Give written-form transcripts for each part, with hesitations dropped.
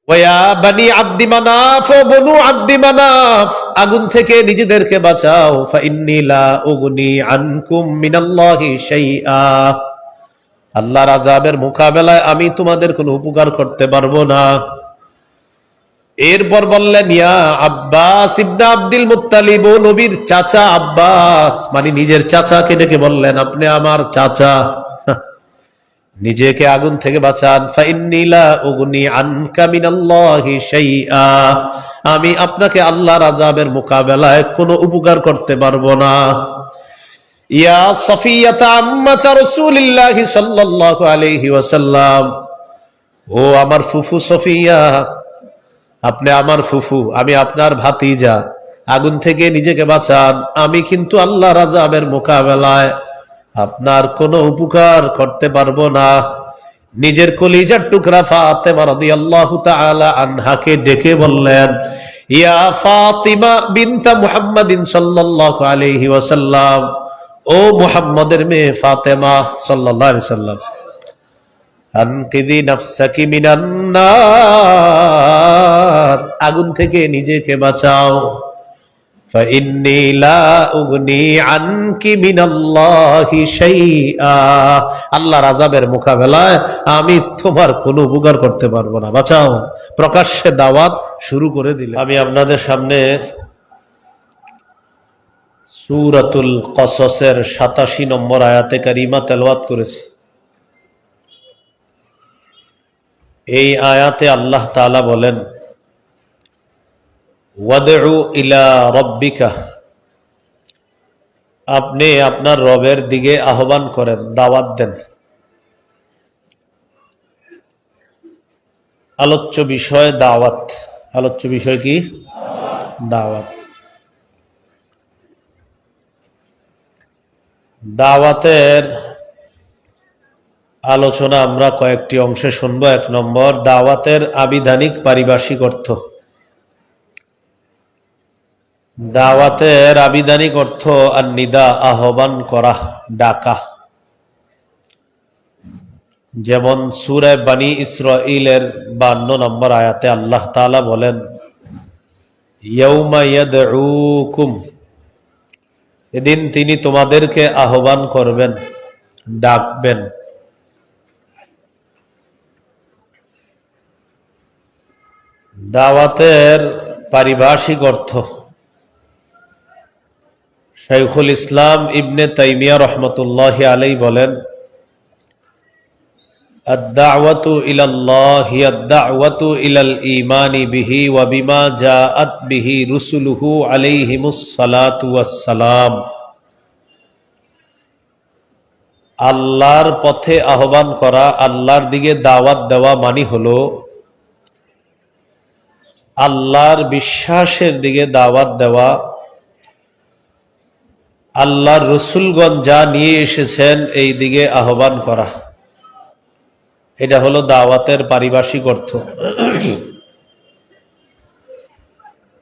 ওয়া বানি আব্দি মানাফ ও বনু আব্দি মানাফ, আগুন থেকে নিজেদেরকে বাঁচাও। ফাইন্নী লা উগনি আনকুম মিনাল্লাহি শাইআ, আল্লাহর আযাবের মোকাবেলায় আমি তোমাদের কোনো উপকার করতে পারবো না। এরপর বললেন ইয়া আব্বাস ইবনে আব্দুল মুত্তালিব, ও নবীর চাচা আব্বাস, মানে নিজের চাচাকে ডেকে বললেন আপনি আমার চাচা, নিজেকে আগুন থেকে বাঁচান। ফাইন্নী লা উগনি আনকা মিনাল্লাহি শাইআ, আমি আপনাকে আল্লাহর আযাবের মোকাবেলায় কোনো উপকার করতে পারবো না। ইয়া সফিয়াতা আম্মাতা রাসূলিল্লাহি সাল্লাল্লাহু আলাইহি ওয়াসাল্লাম, ও আমার ফুফু সফিয়া, আপনি আমার ফুফু, আমি আপনার ভাতিজা, আগুন থেকে নিজেকে বাঁচান, আমি কিন্তু আল্লাহর আযাবের মোকাবেলায় আপনার কোনো উপকার করতে পারবো না। নিজের কলিজার টুকরা ফাতেমা রাদিয়াল্লাহু তাআলা আনহাকে ডেকে বললেন ইয়া ফাতিমা বিনতা মুহাম্মাদিন সাল্লাল্লাহু আলাইহি ওয়াসাল্লাম, ও মুহাম্মদের মেয়ে ফাতেমা সাল্লাল্লাহু আলাইহি ওয়াসাল্লাম, আনকিদি নাফসাকি মিনান নার, আগুন থেকে নিজেকে বাঁচাও। ফাইন্নী লা উগনি আনকি মিনাল্লাহি শাইআ, আল্লাহর আযাবের মোকাবেলায় আমি তোমার কোনো উপকার করতে পারবো না, বাঁচাও। প্রকাশ্যে দাওয়াত শুরু করে দিলেন। আমি আপনাদের সামনে সূরাতুল কসসের ৮৭ নম্বর আয়াতে কারিমা তেলাওয়াত করেছি। এই আয়াতে আল্লাহ তাআলা বলেন ওয়াদউ ইলা রাব্বিকা, আপনি আপনার রবের দিকে আহ্বান করেন, দাওয়াত দেন। আলোচ্য বিষয় দাওয়াত। আলোচ্য বিষয় কি? দাওয়াত। দাওয়াতের আলোচনা আমরা কয়েকটি অংশে শুনবো। ১ নম্বর, দাওয়াতের আবিধানিক পারিভাষিক অর্থ। দাওয়াতের আবিধানিক অর্থ আন-নিদা, আহ্বান করা, ডাকা। যেমন সূরা বানী ইসরাঈলের ৫২ নম্বর আয়াতে আল্লাহ তাআলা বলেন ইয়াউমা ইয়াদউকুম, এদিন তিনি তোমাদেরকে আহ্বান করবেন, ডাকবেন। দাওয়াতের পারিভাষিক অর্থ শাইখুল ইসলাম ইবনে তাইমিয়া রাহমাতুল্লাহি আলাইহি বলেন আদ-দাওয়াতু ইলাল্লাহ হিয়া আদ-দাওয়াতু ইলাল ঈমানি বিহি ওয়া বিমা জাআত বিহি রুসুলুহু আলাইহিমুস সালাতু ওয়াস সালাম, আল্লাহর পথে আহ্বান করা, আল্লাহর দিকে দাওয়াত দেওয়া মানে হলো আল্লাহর বিশ্বাসের দিকে দাওয়াত দেওয়া, আল্লাহর রসুলগণ যা নিয়ে এসেছেন এই দিকে আহ্বান করা। এটা হলো দাওয়াতের পারিভাষিক অর্থ।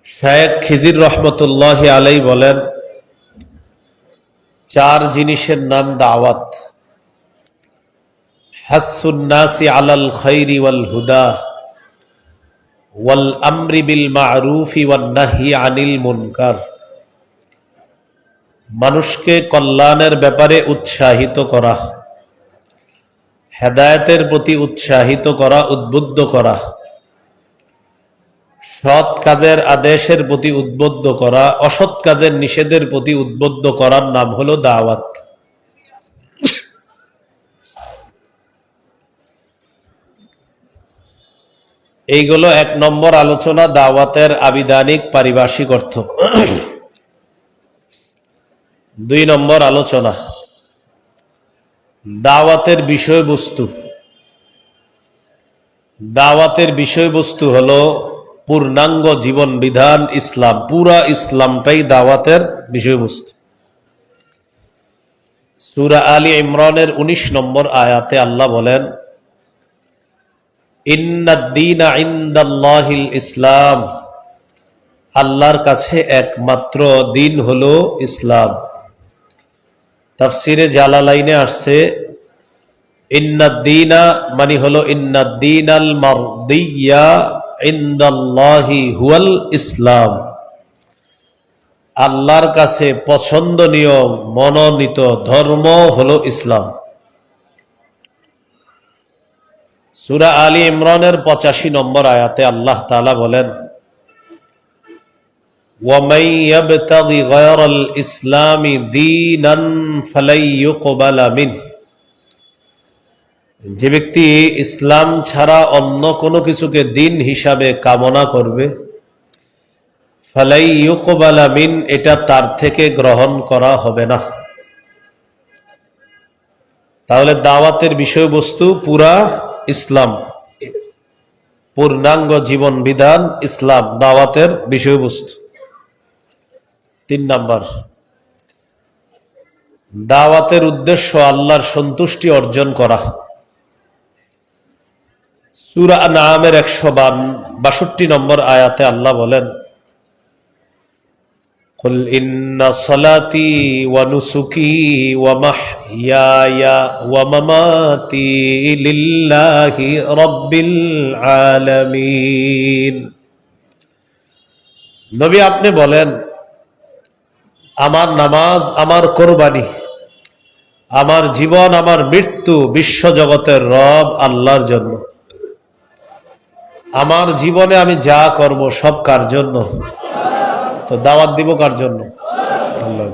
শায়েখ খিজির রহমতুল্লাহি আলাইহি বলেন 4 জিনিসের নাম দাওয়াত। হাসসুন নাসি আলাল খাইরি ওয়াল হুদা ওয়াল আমরি বিল মা'রুফি ওয়ান নাহyi আনিল মুনকার, মানুষকে কল্যাণের ব্যাপারে উৎসাহিত করা, হেদায়েতের প্রতি উৎসাহিত করা, উদ্বুদ্ধ করা, সৎ কাজের আদেশের প্রতি উদ্বুদ্ধ করা, অসৎ কাজের নিষেধের প্রতি উদ্বুদ্ধ করার নাম হলো দাওয়াত। এইগুলো 1 নম্বর আলোচনা, দাওয়াতের আবিধানিক পারিভাষিক অর্থ। 2 নম্বর আলোচনা দাওয়াতের বিষয়বস্তু। দাওয়াতের বিষয়বস্তু হলো পূর্ণাঙ্গ জীবন বিধান ইসলাম, পুরা ইসলামটাই দাওয়াতের বিষয়বস্তু। সূরা আলী ইমরানের 19 নম্বর আয়াতে আল্লাহ বলেন ইন্নাদ-দীনা ইনদাল্লাহিল ইসলাম, আল্লাহর কাছে একমাত্র দিন হলো ইসলাম। তাফসিরে জালালাইনে আসছে ইন্নাদ-দীনা মানে হলো ইন্নাদ-দীনাল মারদিয়্যা, ইনদাল্লাহি হুয়াল ইসলাম, আল্লাহর কাছে পছন্দনীয় মনোনীত ধর্ম হলো ইসলাম। সূরা আলী ইমরানের 85 নম্বর আয়াতে আল্লাহ তাআলা বলেন, وَمَن يَبْتَغِ غَيْرَ الْإِسْلَامِ دِينًا فَلَن يُقْبَلَ مِنْهُ, যে ব্যক্তি ইসলাম ছাড়া অন্য কোনো কিছুকে দিন হিসাবে কামনা করবে, ফালাই ইউকবালা মিন, এটা তার থেকে গ্রহণ করা হবে না। তাহলে দাওয়াতের বিষয়বস্তু পুরা ইসলাম, পূর্ণাঙ্গ জীবন বিধান ইসলাম দাওয়াতের বিষয়বস্তু। 3 নাম্বার, দাওয়াতের উদ্দেশ্য আল্লাহর সন্তুষ্টি অর্জন করা। সূরা আনআমের 162 নম্বর আয়াতে আল্লাহ বলেন, কুল ইন্না সলাতি ওয়া নুসুকি ওয়া মাহইয়ায়া ওয়া মামাতি লিল্লাহি রাব্বিল আলামিন। নবী আপনি বলেন, আমার নামাজ, আমার কোরবানি, আমার জীবন, আমার মৃত্যু বিশ্ব জগতের রব আল্লাহর জন্য। আমার জীবনে আমি যা করব সব কার জন্য? তো দাওয়াত দিব কার জন্য? আল্লাহ।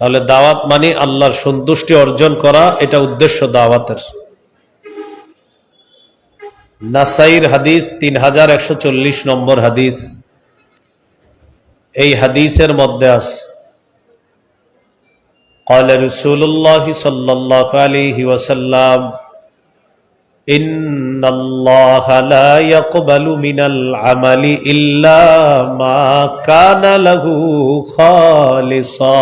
তাহলে দাওয়াত মানে আল্লাহর সন্তুষ্টি অর্জন করা, এটা উদ্দেশ্য দাওয়াতের। নাসাইর হাদিস 3140 নম্বর হাদিস। এই হাদিসের মধ্যে আছে, قال رسول الله صلى الله عليه وسلم إن الله لا يقبل من العمل إلا ما كان له خالصا।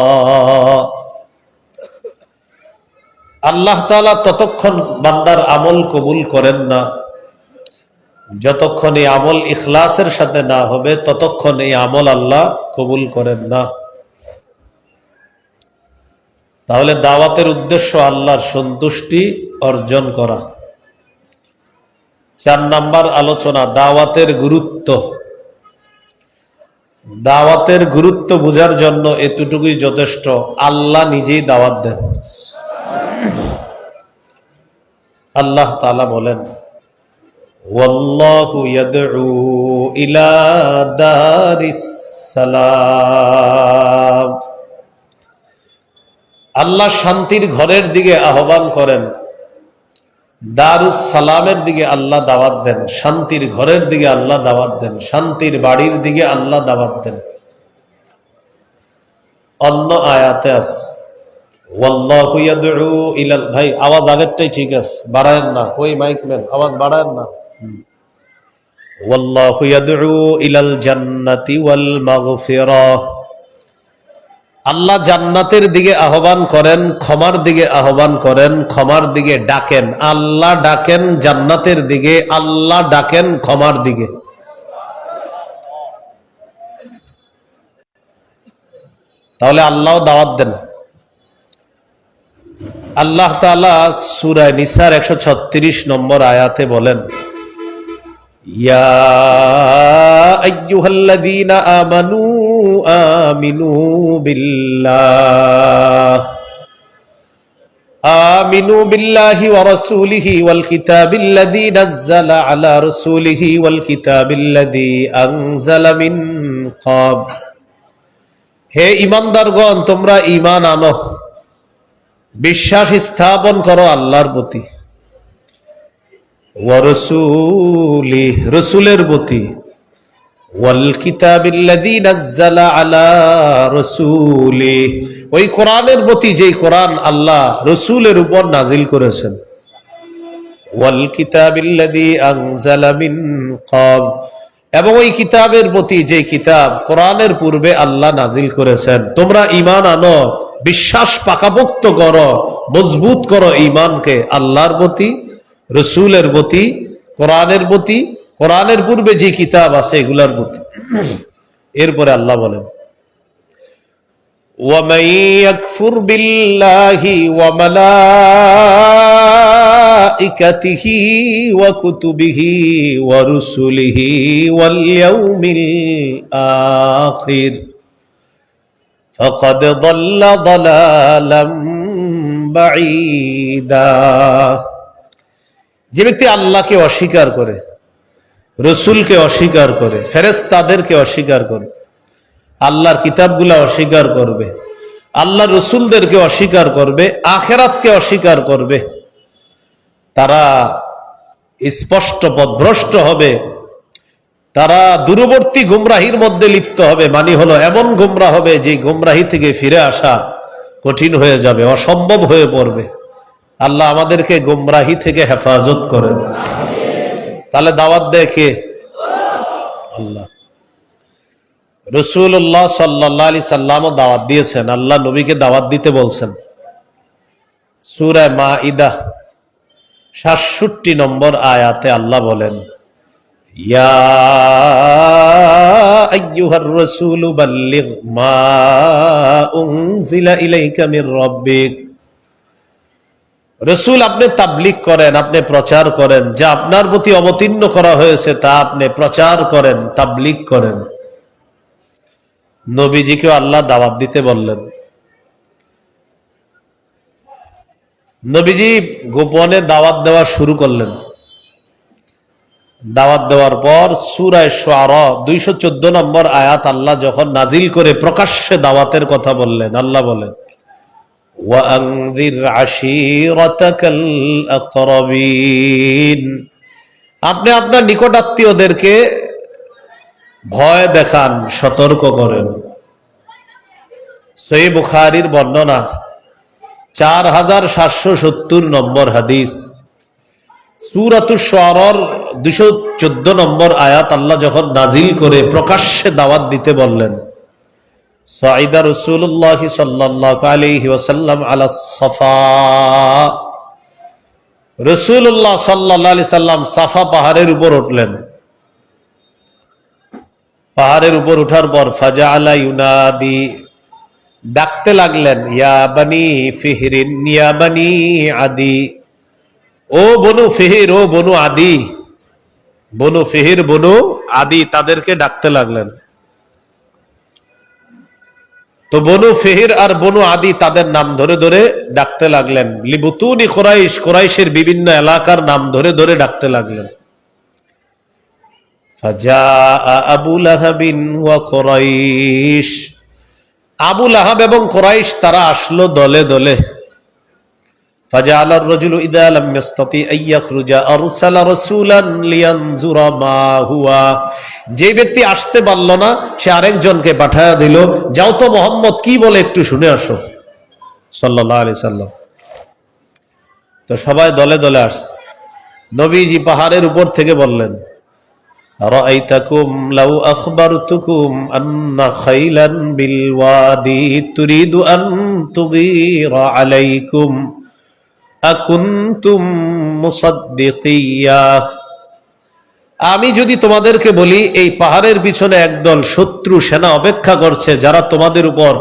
আল্লাহ তাআলা ততক্ষণ বান্দার আমল কবুল করেন না, যতক্ষণ এই আমল ইখলাসের সাথে না হবে ততক্ষণ এই আমল আল্লাহ কবুল করেন না। তাহলে দাওয়াতের উদ্দেশ্য আল্লাহর সন্তুষ্টি অর্জন করা। 4 নাম্বার আলোচনা, দাওয়াতের গুরুত্ব। দাওয়াতের গুরুত্ব বোঝার জন্য এতটুকুই যথেষ্ট, আল্লাহ নিজেই দাওয়াত দেন। আল্লাহ তাআলা বলেন, ওয়াল্লাহু ইয়াদউ ইলা দারিস সালাম, আল্লাহ শান্তির ঘরের দিকে আহ্বান করেন। দারুস সালামের দিকে আল্লাহ দাওয়াত দেন, শান্তির ঘরের দিকে আল্লাহ দাওয়াত দেন, শান্তির বাড়ির দিকে আল্লাহ দাওয়াত দেন। অন্য আয়াতে আছে, ওয়াল্লাহু ইয়াদউ ইলাল, ভাই আওয়াজ আগেরটাই ঠিক আছে, বাড়ায়েন না, ওই মাইকম্যান আওয়াজ বাড়ায়েন না। ওয়াল্লাহু ইয়াদউ ইলাল জান্নাতি ওয়াল মাগফিরাহ, আল্লাহ জান্নাতের দিকে আহ্বান করেন, ক্ষমার দিকে আহ্বান করেন, ক্ষমার দিকে ডাকেন। আল্লাহ ডাকেন জান্নাতের দিকে, আল্লাহ ডাকেন ক্ষমার দিকে। তাহলে আল্লাহ দাওয়াত দেন। আল্লাহ তাআলা সূরা নিসার 136 নম্বর আয়াতে বলেন, ইয়া আইয়ুহাল্লাযীনা আমানু আমিনু বিল্লাহি ওয়া রাসূলিহি ওয়াল কিতাবিল্লাযী নাযালা আলা রাসূলিহি ওয়াল কিতাবিল্লাযী আনজালা মিন ক্বাব, হে ঈমানদারগণ তোমরা ঈমান আনো, বিশ্বাস স্থাপন করো আল্লাহর প্রতি, ওয়া রাসূলিহি রাসূলের প্রতি, ওয়াল কিতাবিল্লাযী নাযালা আলা রাসূলিহি ওই কোরআনের প্রতি যেই কোরআন আল্লাহ রাসূলের উপর নাজিল করেছেন, ওয়াল কিতাবিল্লাযী আনজালা মিন ক্বাব এবং ওই কিতাবের প্রতি যেই কিতাব কোরআনের পূর্বে আল্লাহ নাজিল করেছেন। তোমরা ঈমান আনো, বিশ্বাস পাকাপোক্ত করো, মজবুত করো ঈমানকে আল্লাহর প্রতি, রাসূলের প্রতি, কোরআনের প্রতি, কোরআনের পূর্বে যে কিতাব আছে এগুলার প্রতি। এরপরে আল্লাহ বলেন, ومن يكفر بالله وملائكته وكتبه ورسله واليوم الآخر فقد ضل ضلالا بعيدا। যে ব্যক্তি আল্লাহকে অস্বীকার করে, রসুলকে অস্বীকার করে, ফেরেশতাদেরকে অস্বীকার করে, আল্লাহর কিতাবগুলা অস্বীকার করবে, আল্লাহর রসুলদেরকে অস্বীকার করবে, আখিরাতকে অস্বীকার করবে, তারা স্পষ্ট পথভ্রষ্ট হবে, তারা দূরবর্তী গুমরাহির মধ্যে লিপ্ত হবে। মানে হলো এমন গুমরাহ হবে যে গুমরাহি থেকে ফিরে আসা কঠিন হয়ে যাবে, অসম্ভব হয়ে পড়বে। আল্লাহ আমাদেরকে গুমরাহি থেকে হেফাজত করেন। তাহলে দাওয়াত দেয় কে? আল্লাহ। রাসূলুল্লাহ সাল্লাল্লাহু আলাইহি সাল্লামও দাওয়াত দিয়েছেন, আল্লাহ নবীকে দাওয়াত দিতে বলছেন। সূরা মাইদা ৬৭ নম্বর আয়াতে আল্লাহ বলেন, ইয়া আইয়ুহার রাসূলু বাল্লিগ মা উনজিলা ইলাইকা মির রাব্বিক। রাসূল, আপনি তাবলীগ করেন, আপনি প্রচার করেন, যা আপনার প্রতি অবতীর্ণ করা হয়েছে তা আপনি প্রচার করেন, তাবলীগ করেন। নবীজিকে আল্লাহ দাওয়াত দিতে বললেন। নবীজি গোপনে দাওয়াত দেওয়া শুরু করলেন। দাওয়াত দেওয়ার পর সূরা শুআরা 214 নম্বর আয়াত আল্লাহ যখন নাজিল করে প্রকাশ্যে দাওয়াতের কথা বললেন, আল্লাহ বলেন, ওয়াআনযির আশীরাতাকাল আকরাবিন। আপনি আপনার নিকটাত্মীয়দেরকে ভয় দেখান, সতর্ক করেন। সহিহ বুখারীর বর্ণনা 4770 নম্বর হাদিস। সূরাতুশ শুআরার 214 নম্বর আয়াত আল্লাহ যখন নাজিল করে প্রকাশ্যে দাওয়াত দিতে বললেন, সাইদা রাসূলুল্লাহ সাল্লাল্লাহু আলাইহি ওয়াসাল্লাম আলা সাফা। রাসূলুল্লাহ সাল্লাল্লাহু আলাইহি সাল্লাম সাফা পাহাড়ের উপর উঠলেন। পাহাড়ের উপর উঠার পর ফাজাআলা ইউনাদি, ডাকতে লাগলেন, ইয়া বানি ফিহরিন ইয়া বানি আদি, ও বনু ফিহির, ও বনু আদি। বনু ফিহির, বনু আদি, তাদেরকে ডাকতে লাগলেন। তো বনু ফিহির আর বনু আদি তাদের নাম ধরে ধরে ডাকতে লাগলেন। লিবুতুনি কুরাইশ, কুরাইশের বিভিন্ন এলাকার নাম ধরে ধরে ডাকতে লাগলেন। ফাজাআ আবু লাহাবিন ওয়া কুরাইশ, আবু লাহাব এবং কুরাইশ তারা আসলো দলে দলে। ফাজাআলার রাজুলু ইযা লাম ইস্তাতি আন ইয়াখরুজা আরসালা রাসূলান লিয়ানজুরা মা হুয়া। যে ব্যক্তি আসতে পারল না সে আরেকজনকে পাঠায়া দিল, যাও তো মুহাম্মদ কি বলে একটু শুনে আসো, সাল্লাল্লাহু আলাইহি সাল্লাম। তো সবাই দলে দলে আসছে। নবীজি পাহাড়ের উপর থেকে বললেন, রাআইতাকুম লাউ আখবারতুকুম আন্না খাইলান বিল ওয়াদি তুরিদু আন তুগীরা আলাইকুম আকুনতুম মুসাদ্দিকিয়া। আমি যদি তোমাদেরকে বলি এই পাহাড়ের পিছনে একদল শত্রু সেনা অপেক্ষা করছে যারা তোমাদের উপর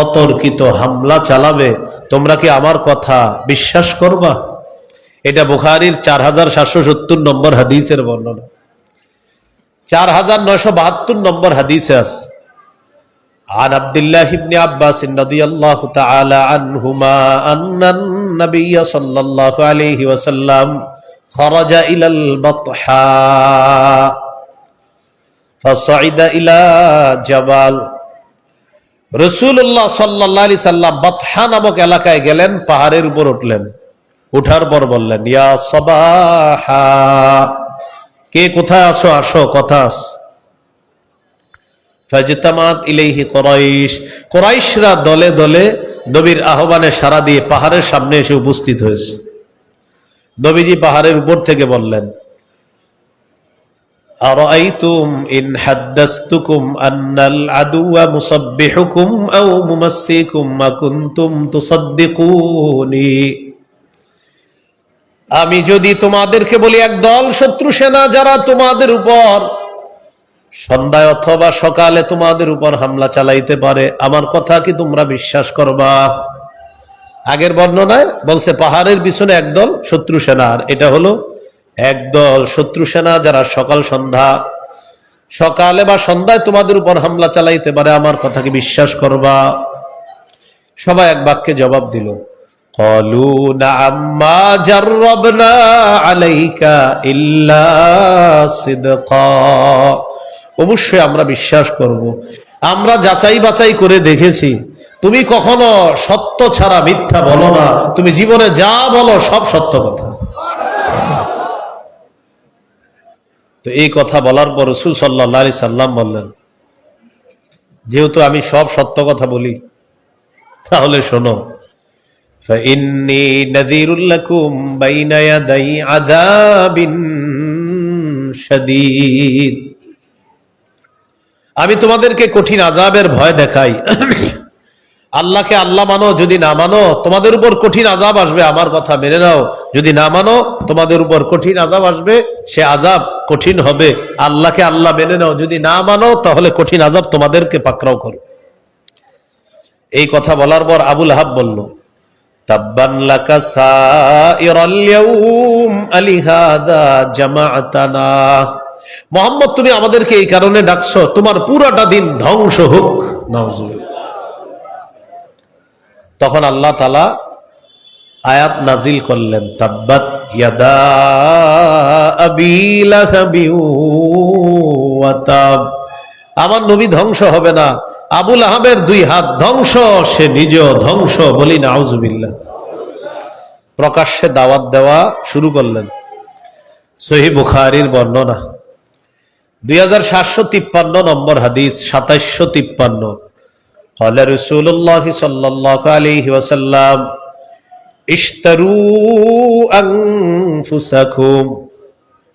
অতর্কিত হামলা চালাবে, তোমরা কি আমার কথা বিশ্বাস করবা? এটা বুখারীর 4770 নম্বর হাদিসের বর্ণনা। 4972 নম্বর হাদিসে আছে, عن عبد الله بن عباس رضي الله تعالى عنهما أن النبي صلى الله عليه وسلم خرج إلى البطحاء فصعد إلى جبل। রাসূলুল্লাহ সাল্লাল্লাহু আলাইহি সাল্লাম বাতহা নামক এলাকায় গেলেন, পাহাড়ের উপর উঠলেন। উঠার পর বললেন, ইয়া সাবাহা, কে কোথায় আছো, আসো, কথা আছে। ফাজতামাত ইলাইহি কুরাইশ, কুরাইশরা দলে দলে নবীর আহ্বানে সাড়া দিয়ে পাহাড়ের সামনে এসে উপস্থিত হয়েছে। নবীজি পাহাড়ের উপর থেকে বললেন, আরাআইতুম ইন হাদাসতুকুম আন্নাল আদুওয়া মুসাব্বিহুকুম আও মুমাসসিকুম মা কুনতুম তুসাদ্দিকুনি। আমি যদি তোমাদেরকে বলি একদল শত্রু সেনা যারা তোমাদের উপর সন্ধ্যায় অথবা সকালে তোমাদের উপর হামলা চালাইতে পারে, আমার কথা কি তোমরা বিশ্বাস করবা? আগের বর্ণনায় বলছে পাহাড়ের পিছনে একদল শত্রু সেনা, আর এটা হলো একদল শত্রু সেনা যারা সকালে বা সন্ধ্যায় তোমাদের উপর হামলা চালাইতে পারে, আমার কথা কি বিশ্বাস করবা? সবাই এক বাক্যে জবাব দিল, ক্বালু না'আম মা জাররাবনা আলাইকা ইল্লা সিদকা। অবশ্যই আমরা বিশ্বাস করব, আমরা যাচাই বাছাই করে দেখেছি, তুমি কখনো সত্য ছাড়া মিথ্যা বলো না, তুমি জীবনে যা বলো সব সত্য কথা। তো এই কথা বলার পর রাসূল সাল্লাল্লাহু আলাইহি সাল্লাম বললেন, যেহেতু আমি সব সত্য কথা বলি, তাহলে শোনো, ফাইন্নী নাযীরুল লাকুম বাইনা ইয়াদাই আযাবিন শাদীদ। আমি তোমাদেরকে কঠিন আযাবের ভয় দেখাই। আল্লাহকে আল্লাহ মানো, যদি না মানো তোমাদের উপর কঠিন আযাব আসবে, আমার কথা মেনে নাও। যদি না মানো তোমাদের উপর কঠিন আযাব আসবে, সে আযাব কঠিন হবে। আল্লাহকে আল্লাহ মেনে নাও, যদি না মানো তাহলে কঠিন আযাব তোমাদেরকে পাকড়াও করবে। এই কথা বলার পর আবু লাহাব বলল, তাব্বান লাকা সাইরাল ইয়াউম আলিহাদা জামাআতানা। মুহাম্মদ, তুমি আমাদেরকে এই কারণে ডাকছো, তোমার পুরাটা দিন ধ্বংস হোক। নাউজুবিল্লাহ। তখন আল্লাহ তাআলা আয়াত নাজিল করলেন, তাব্বাত ইয়াদা আবি লাহাবি ওয়া তাব। আমার নবী ধ্বংস হবে না, আবু লাহাবের দুই হাত ধ্বংস, সে নিজেও ধ্বংস। বলি নাউজুবিল্লাহ। প্রকাশ্যে দাওয়াত দেওয়া শুরু করলেন। সহিহ বুখারীর বর্ণনা, 2753 নম্বর হাদিস, 2753। قال رسول الله صلى الله عليه وسلم اشتروا أنفسكم।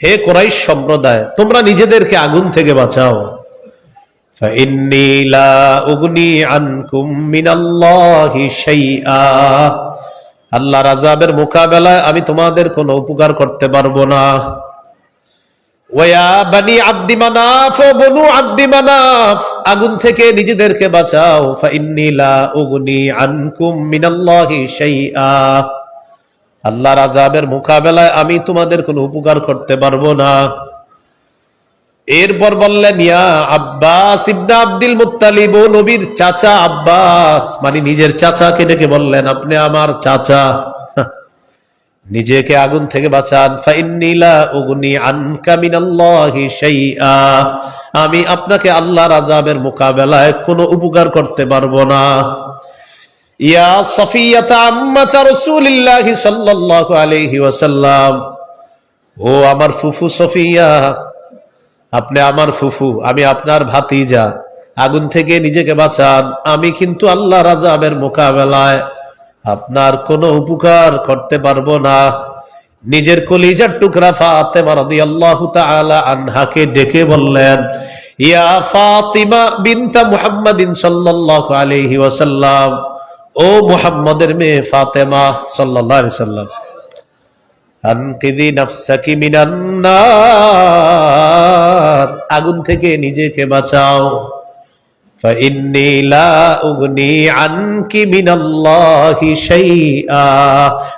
হে কুরাইশ সম্প্রদায়, তোমরা নিজেদেরকে আগুন থেকে বাঁচাও। فإني لا أغني عنكم من الله شيئا। আল্লাহর আযাবের মোকাবেলায় আমি তোমাদের কোনো উপকার করতে পারবো না। ওয়া বানি আব্দি মানাফ ও বনু আব্দি মানাফ, আগুন থেকে নিজেদেরকে বাঁচাও। ফাইন্নী লা উগনি আনকুম মিনাল্লাহি শাইআ। আল্লাহর আযাবের মোকাবেলায় আমি তোমাদের কোনো উপকার করতে পারবো না। এরপর বললেন, ইয়া আব্বাস ইবনে আব্দুল মুত্তালিব, ও নবীর চাচা আব্বাস, মানে নিজের চাচাকে ডেকে বললেন, আপনি আমার চাচা, নিজেকে আগুন থেকে বাঁচান। ফাইন্নী লা উগনি আনকা মিনাল্লাহি শাইআ। আমি আপনাকে আল্লাহর আযাবের মোকাবেলায় কোনো উপকার করতে পারবো না। ইয়া সফিয়াতা আম্মাতা রাসূলিল্লাহি সাল্লাল্লাহু আলাইহি ওয়াসাল্লাম, ও আমার ফুফু সফিয়া, আপনি আমার ফুফু, আমি আপনার ভাতিজা, আগুন থেকে নিজেকে বাঁচান। আমি কিন্তু আল্লাহর আযাবের মোকাবেলায় আপনার কোনো উপকার করতে পারবো না। নিজের কলিজার টুকরা ফাতেমা রাদিয়াল্লাহু তাআলা আনহাকে ডেকে বললেন, ইয়া ফাতিমা বিনতা মুহাম্মাদিন সাল্লাল্লাহু আলাইহি ওয়াসাল্লাম, ও মুহাম্মদের মেয়ে ফাতেমা সাল্লাল্লাহু আলাইহি ওয়াসাল্লাম, আনকিদি নাফসাকি মিনান নার, আগুন থেকে নিজেকে বাঁচাও। ফাইন্নী লা উগনি আনকি মিনাল্লাহি শাইআ।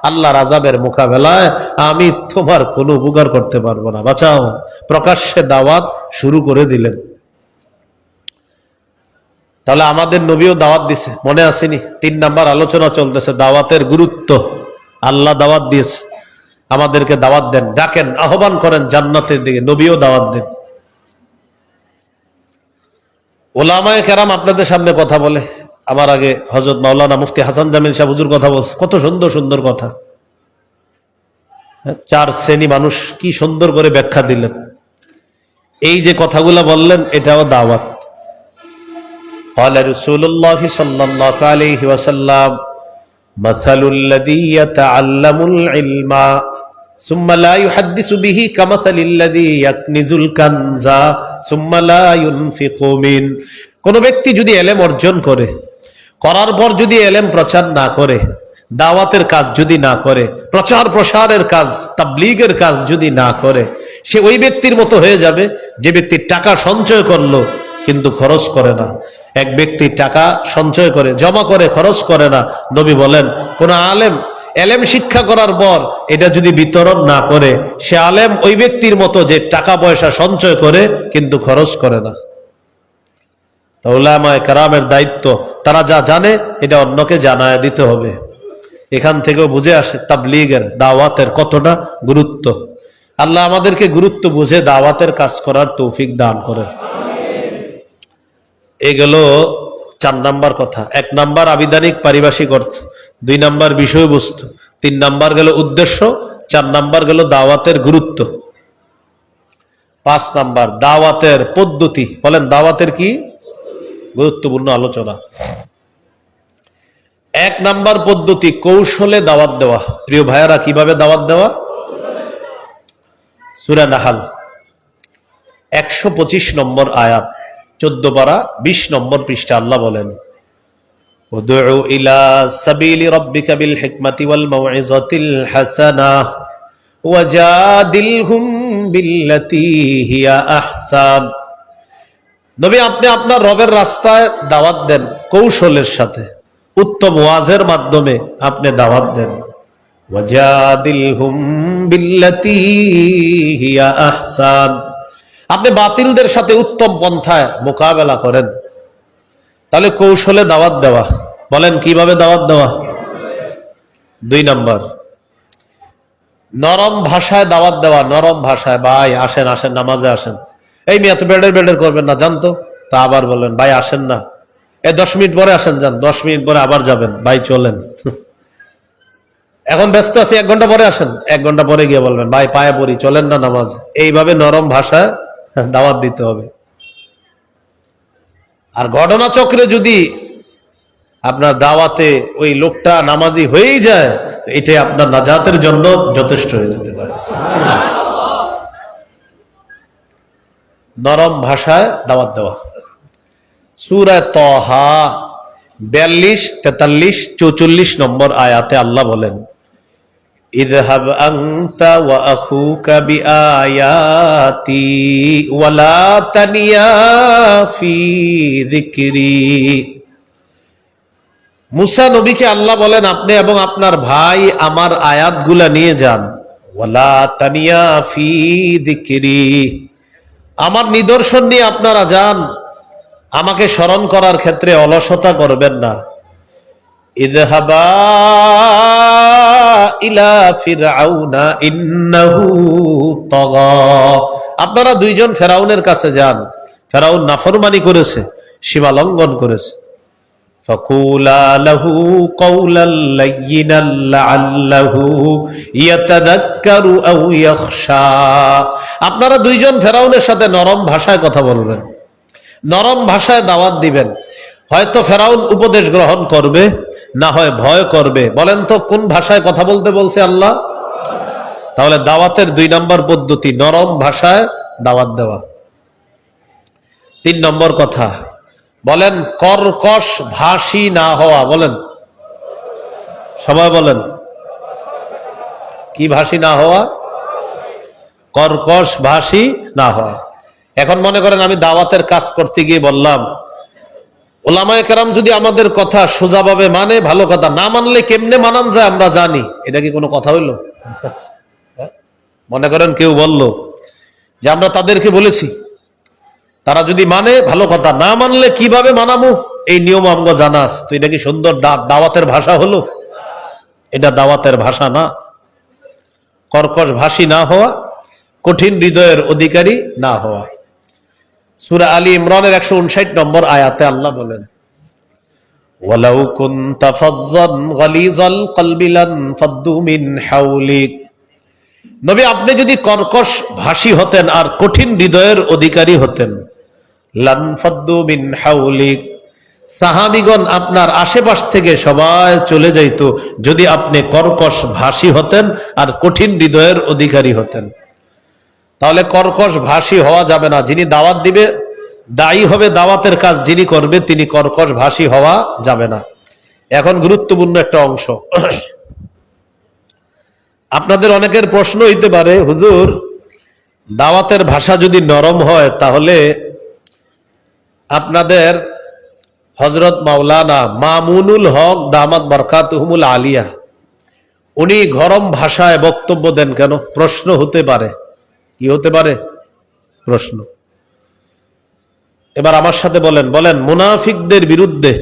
আল্লাহর আযাবের মোকাবেলায় আমি তোমার কোনো উপকার করতে পারবো না, বাঁচাও। প্রকাশ্যে দাওয়াত শুরু করে দিলেন। তাহলে আমাদের নবীও দাওয়াত দিছে, মনে আসেনি? 3 নাম্বার আলোচনা চলতেছে, দাওয়াতের গুরুত্ব। আল্লাহ দাওয়াত দিয়েছে, আমাদেরকে দাওয়াত দেন, ডাকেন, আহ্বান করেন জান্নাতের দিকে। নবীও দাওয়াত দেন। ওলামায়ে কেরাম আপনাদের সামনে কথা বলে, আমার আগে হযরত মাওলানা মুফতি হাসান জামিল সাহেব হুজুর কথা বলছে, কত সুন্দর সুন্দর কথা। 4 শ্রেণী মানুষ কি সুন্দর করে ব্যাখ্যা দিলেন। এই যে কথাগুলা বললেন, এটাও দাওয়াত। قال رسول الله صلى الله عليه وسلم مثل الذي يتعلم العلم ثم لا يحدث به كمثل الذي يكنز الكنز ثم لا ينفق منه। কোন ব্যক্তি যদি ইলম অর্জন করে, করার পর যদি ইলম প্রচার না করে, দাওয়াতের কাজ যদি না করে, প্রচার প্রসারের কাজ, তাবলীগের কাজ যদি না করে, সে ওই ব্যক্তির মতো হয়ে যাবে যে ব্যক্তি টাকা সঞ্চয় করলো কিন্তু খরচ করে না। এক ব্যক্তি টাকা সঞ্চয় করে, জমা করে, খরচ করে না। নবী বলেন কোন আলেম এলেম শিক্ষা করার পর এটা যদি বিতরণ না করে, সে আলেম ওই ব্যক্তির মতো যে টাকা পয়সা সঞ্চয় করে কিন্তু খরচ করে না। উলামায়ে কেরামের দায়িত্ব, তারা যা জানে এটা অন্যকে জানায় দিতে হবে। এখান থেকেও বুঝে আসে তাবলীগের, দাওয়াতের কতটা গুরুত্ব। আল্লাহ আমাদেরকে গুরুত্ব বুঝে দাওয়াতের কাজ করার তৌফিক দান করেন। এগুলো 4 নাম্বার কথা। 1 নাম্বার আবিধানিক পারিভাষিক অর্থ, 2 নাম্বার বিষয়বস্তু, 3 নাম্বার গেল উদ্দেশ্য, 4 নাম্বার গেল দাওয়াতের গুরুত্ব, 5 নাম্বার দাওয়াতের পদ্ধতি। বলেন দাওয়াতের কি গুরুত্বপূর্ণ আলোচনা। 1 নাম্বার পদ্ধতি কৌশলে দাওয়াত দেওয়া। প্রিয় ভাইয়ারা, কিভাবে দাওয়াত দেওয়া? সূরা নাহাল 125 নম্বর আয়াত, 14 পারা 20 নম্বর পৃষ্ঠা আল্লাহ বলেন, উদউ ইলা সাবিলি রাব্বিকা বিল হিকমাতি ওয়াল মাউইযাতিল হাসানাহ ওয়াজাদিলহুম বিল্লাতী হিয়া আহসান। নবী, আপনি আপনার রবের রাস্তায় দাওয়াত দেন কৌশলের সাথে, উত্তম ওয়াজের মাধ্যমে আপনি দাওয়াত দেন। ওয়াজাদিলহুম বিল্লাতী হিয়া আহসান, আপনি বাতিলদের সাথে উত্তম পন্থায় মোকাবেলা করেন। তাহলে কৌশলে দাওয়াত দেওয়া। বলেন কিভাবে দাওয়াত দেওয়া? 2 নাম্বার নরম ভাষায় দাওয়াত দেওয়া। নরম ভাষায়, ভাই আসেন আসেন নামাজে আসেন। এই মেয়ে তো বেডের বেডের করবেন না জানতো, তা আবার বলেন ভাই আসেন না, 10 মিনিট পরে আসেন, যান 10 মিনিট পরে আবার যাবেন, ভাই চলেন, এখন ব্যস্ত আছি 1 ঘন্টা পরে আসেন, 1 ঘন্টা পরে গিয়ে বলবেন ভাই পায়ে পড়ি, চলেন না নামাজ। এইভাবে নরম ভাষায় দাওয়াত দিতে হবে। আর ঘটনাচক্রে যদি আপনার দাওয়াতে ওই লোকটা নামাজি হয়েই যায়, এটাই আপনার নাজাতের জন্য যথেষ্ট হয়ে যেতে পারে। নরম ভাষায় দাওয়াত দেওয়া। সূরা তাহা 42, 43, 44 নম্বর আয়াতে আল্লাহ বলেন, ইযহাব আনতা ওয়া আখুকা বিআয়াতি ওয়া লা তানিয়া ফি যিকরি। মুসা নবীকে আল্লাহ বলেন, আপনি এবং আপনার ভাই আমার আয়াতগুলা নিয়ে যান। ওয়া লা তানিয়া ফি যিকরি, আমার নিদর্শন নিয়ে আপনারা যান, আমাকে স্মরণ করার ক্ষেত্রে অলসতা করবেন না। ইযহাবা ইলা ফিরআউনা ইন্নাহু তাগা, আপনারা 2 জন ফেরাউনের কাছে যান। ফেরাউন নাফরমানি করেছে, সীমা লঙ্ঘন করেছে। ফাকুলা লাহু কাওলাল লায়্যিনাল লাআল্লাহু ইয়াতাযাক্কারু আও ইয়াখশা, আপনারা 2 জন ফেরাউনের সাথে নরম ভাষায় কথা বলবেন, নরম ভাষায় দাওয়াত দিবেন। হয়তো ফেরাউন উপদেশ গ্রহণ করবে, না হয় ভয় করবে। বলেন তো কোন ভাষায় কথা বলতে বলছে আল্লাহ? তাহলে দাওয়াতের 2 নম্বর পদ্ধতি নরম ভাষায় দাওয়াত দেওয়া। 3 নম্বর কথা, বলেন কর্কশ ভাষী না হওয়া। বলেন সবাই বলেন, কি ভাষী না হওয়া? কর্কশ ভাষী না হওয়া। এখন মনে করেন আমি দাওয়াতের কাজ করতে গিয়ে বললাম, ওলামায়ে কেরাম যদি আমাদের কথা সোজাভাবে মানে ভালো কথা, না মানলে কেমনে মানান যায় আমরা জানি। এটা কি কোনো কথা হইল? মনে করেন কেউ বলল যে আমরা তাদেরকে বলেছি, তারা যদি মানে ভালো কথা, না মানলে কিভাবে মানাবো এই নিয়ম আমগো জানাস। তো এটা কি সুন্দর দাওয়াতের ভাষা হলো? এটা দাওয়াতের ভাষা না। কর্কশ ভাষী না হওয়া, কঠিন হৃদয়ের অধিকারী না হওয়া। সূরা আলী ইমরানের 159 নম্বর আয়াতে আল্লাহ বলেন, ওয়ালাউ কুনতা ফাজ্জান গালিজাল কলবি লান ফাদ্দু মিন হাওলিক, নবী আপনি যদি কর্কশ ভাষী হতেন আর কঠিন হৃদয়ের অধিকারী হতেন, লান ফাদ্দু মিন হাওলিক, সাহাবীগণ আপনার আশেপাশ থেকে সবাই চলে যাইত যদি আপনি কর্কশ ভাষী হতেন আর কঠিন হৃদয়ের অধিকারী হতেন। তাহলে কর্কশ ভাষী হওয়া যাবে না। যিনি দাওয়াত দিবে, দায়ী হবে দাওয়াতের কাজ যিনি করবে, তিনি কর্কশ ভাষী হওয়া যাবে না। এখন গুরুত্বপূর্ণ একটা অংশ, আপনাদের অনেকের প্রশ্ন হইতে পারে, হুজুর দাওয়াতের ভাষা যদি নরম হয় তাহলে আপনাদের হযরত মাওলানা মামুনুল হক দামাত বরকাতুহুমুল আলিয়া উনি গরম ভাষায় বক্তব্য দেন কেন? প্রশ্ন হতে পারে। কি হতে পারে? প্রশ্ন। এবার আমার সাথে বলেন, বলেন মুনাফিকদের বিরুদ্ধে,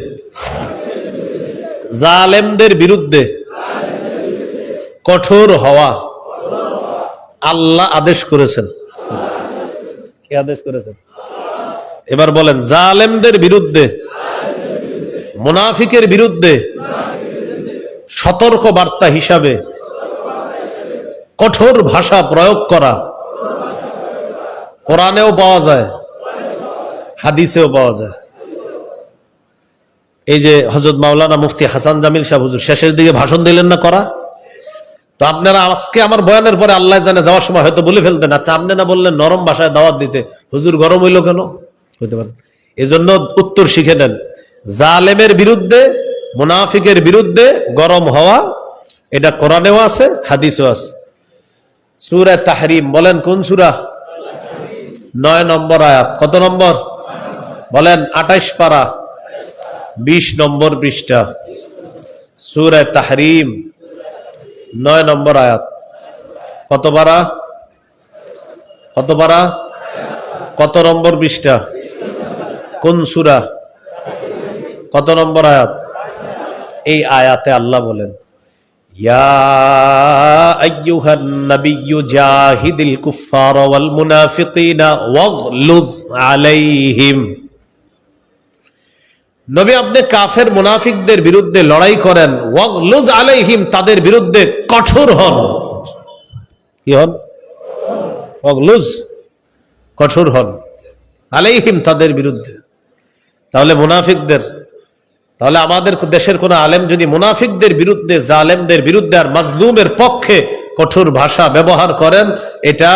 জালেমদের বিরুদ্ধে কঠোর হওয়া আল্লাহ আদেশ করেছেন। কি আদেশ করেছেন? এবার বলেন জালেমদের বিরুদ্ধে, মুনাফিকের বিরুদ্ধে সতর্ক বার্তা হিসাবে কঠোর ভাষা প্রয়োগ করা কোরআনেও পাওয়া যায়, হাদিসেও পাওয়া যায়। এই যে হযরত মাওলানা মুফতি হাসান জামিল সাহেব হুজুর শেষের দিকে ভাষণ দিলেন না করা, তো আপনারা আজকে আমার বয়ানের পরে আল্লাহ জানে যাওয়ার সময় হয়তো বলে ফেলতেন, আচ্ছা আপনি না বললেন নরম ভাষায় দাওয়াত দিতে, হুজুর গরম হইল কেন? হইতে পারে। এই জন্য উত্তর শিখে নেন, জালেমের বিরুদ্ধে মুনাফিকের বিরুদ্ধে গরম হওয়া এটা কোরআনেও আছে, হাদিসেও আছে। সূরা তাহরিম বলেন কোন সূরা? 9 নম্বর আয়াত। কত নম্বর বলেন? 28 পারা 20 নম্বর পৃষ্ঠা। সূরা তাহরিম 9 নম্বর আয়াত। কত পারা? কত পারা? কত নম্বর পৃষ্ঠা? কোন সূরা? কত নম্বর আয়াত? এই আয়াতে আল্লাহ বলেন, ইয়া আইয়ুহান নাবিয়্যু জাহিদিল কুফফারা ওয়াল মুনাফিকিনা ওয়াগলুজ আলাইহিম। নবী আপনি কাফের মুনাফিকদের বিরুদ্ধে লড়াই করেন, ওয়াগলুজ আলাইহিম তাদের বিরুদ্ধে কঠোর হন। কি হন? ওয়াগলুজ, কঠোর হন, আলাইহিম তাদের বিরুদ্ধে। তাহলে মুনাফিকদের, তাহলে আমাদের দেশের কোন আলেম যদি মুনাফিকদের বিরুদ্ধে, জালেমদের বিরুদ্ধে আর মাজলুমের পক্ষে কঠোর ভাষা ব্যবহার করেন, এটা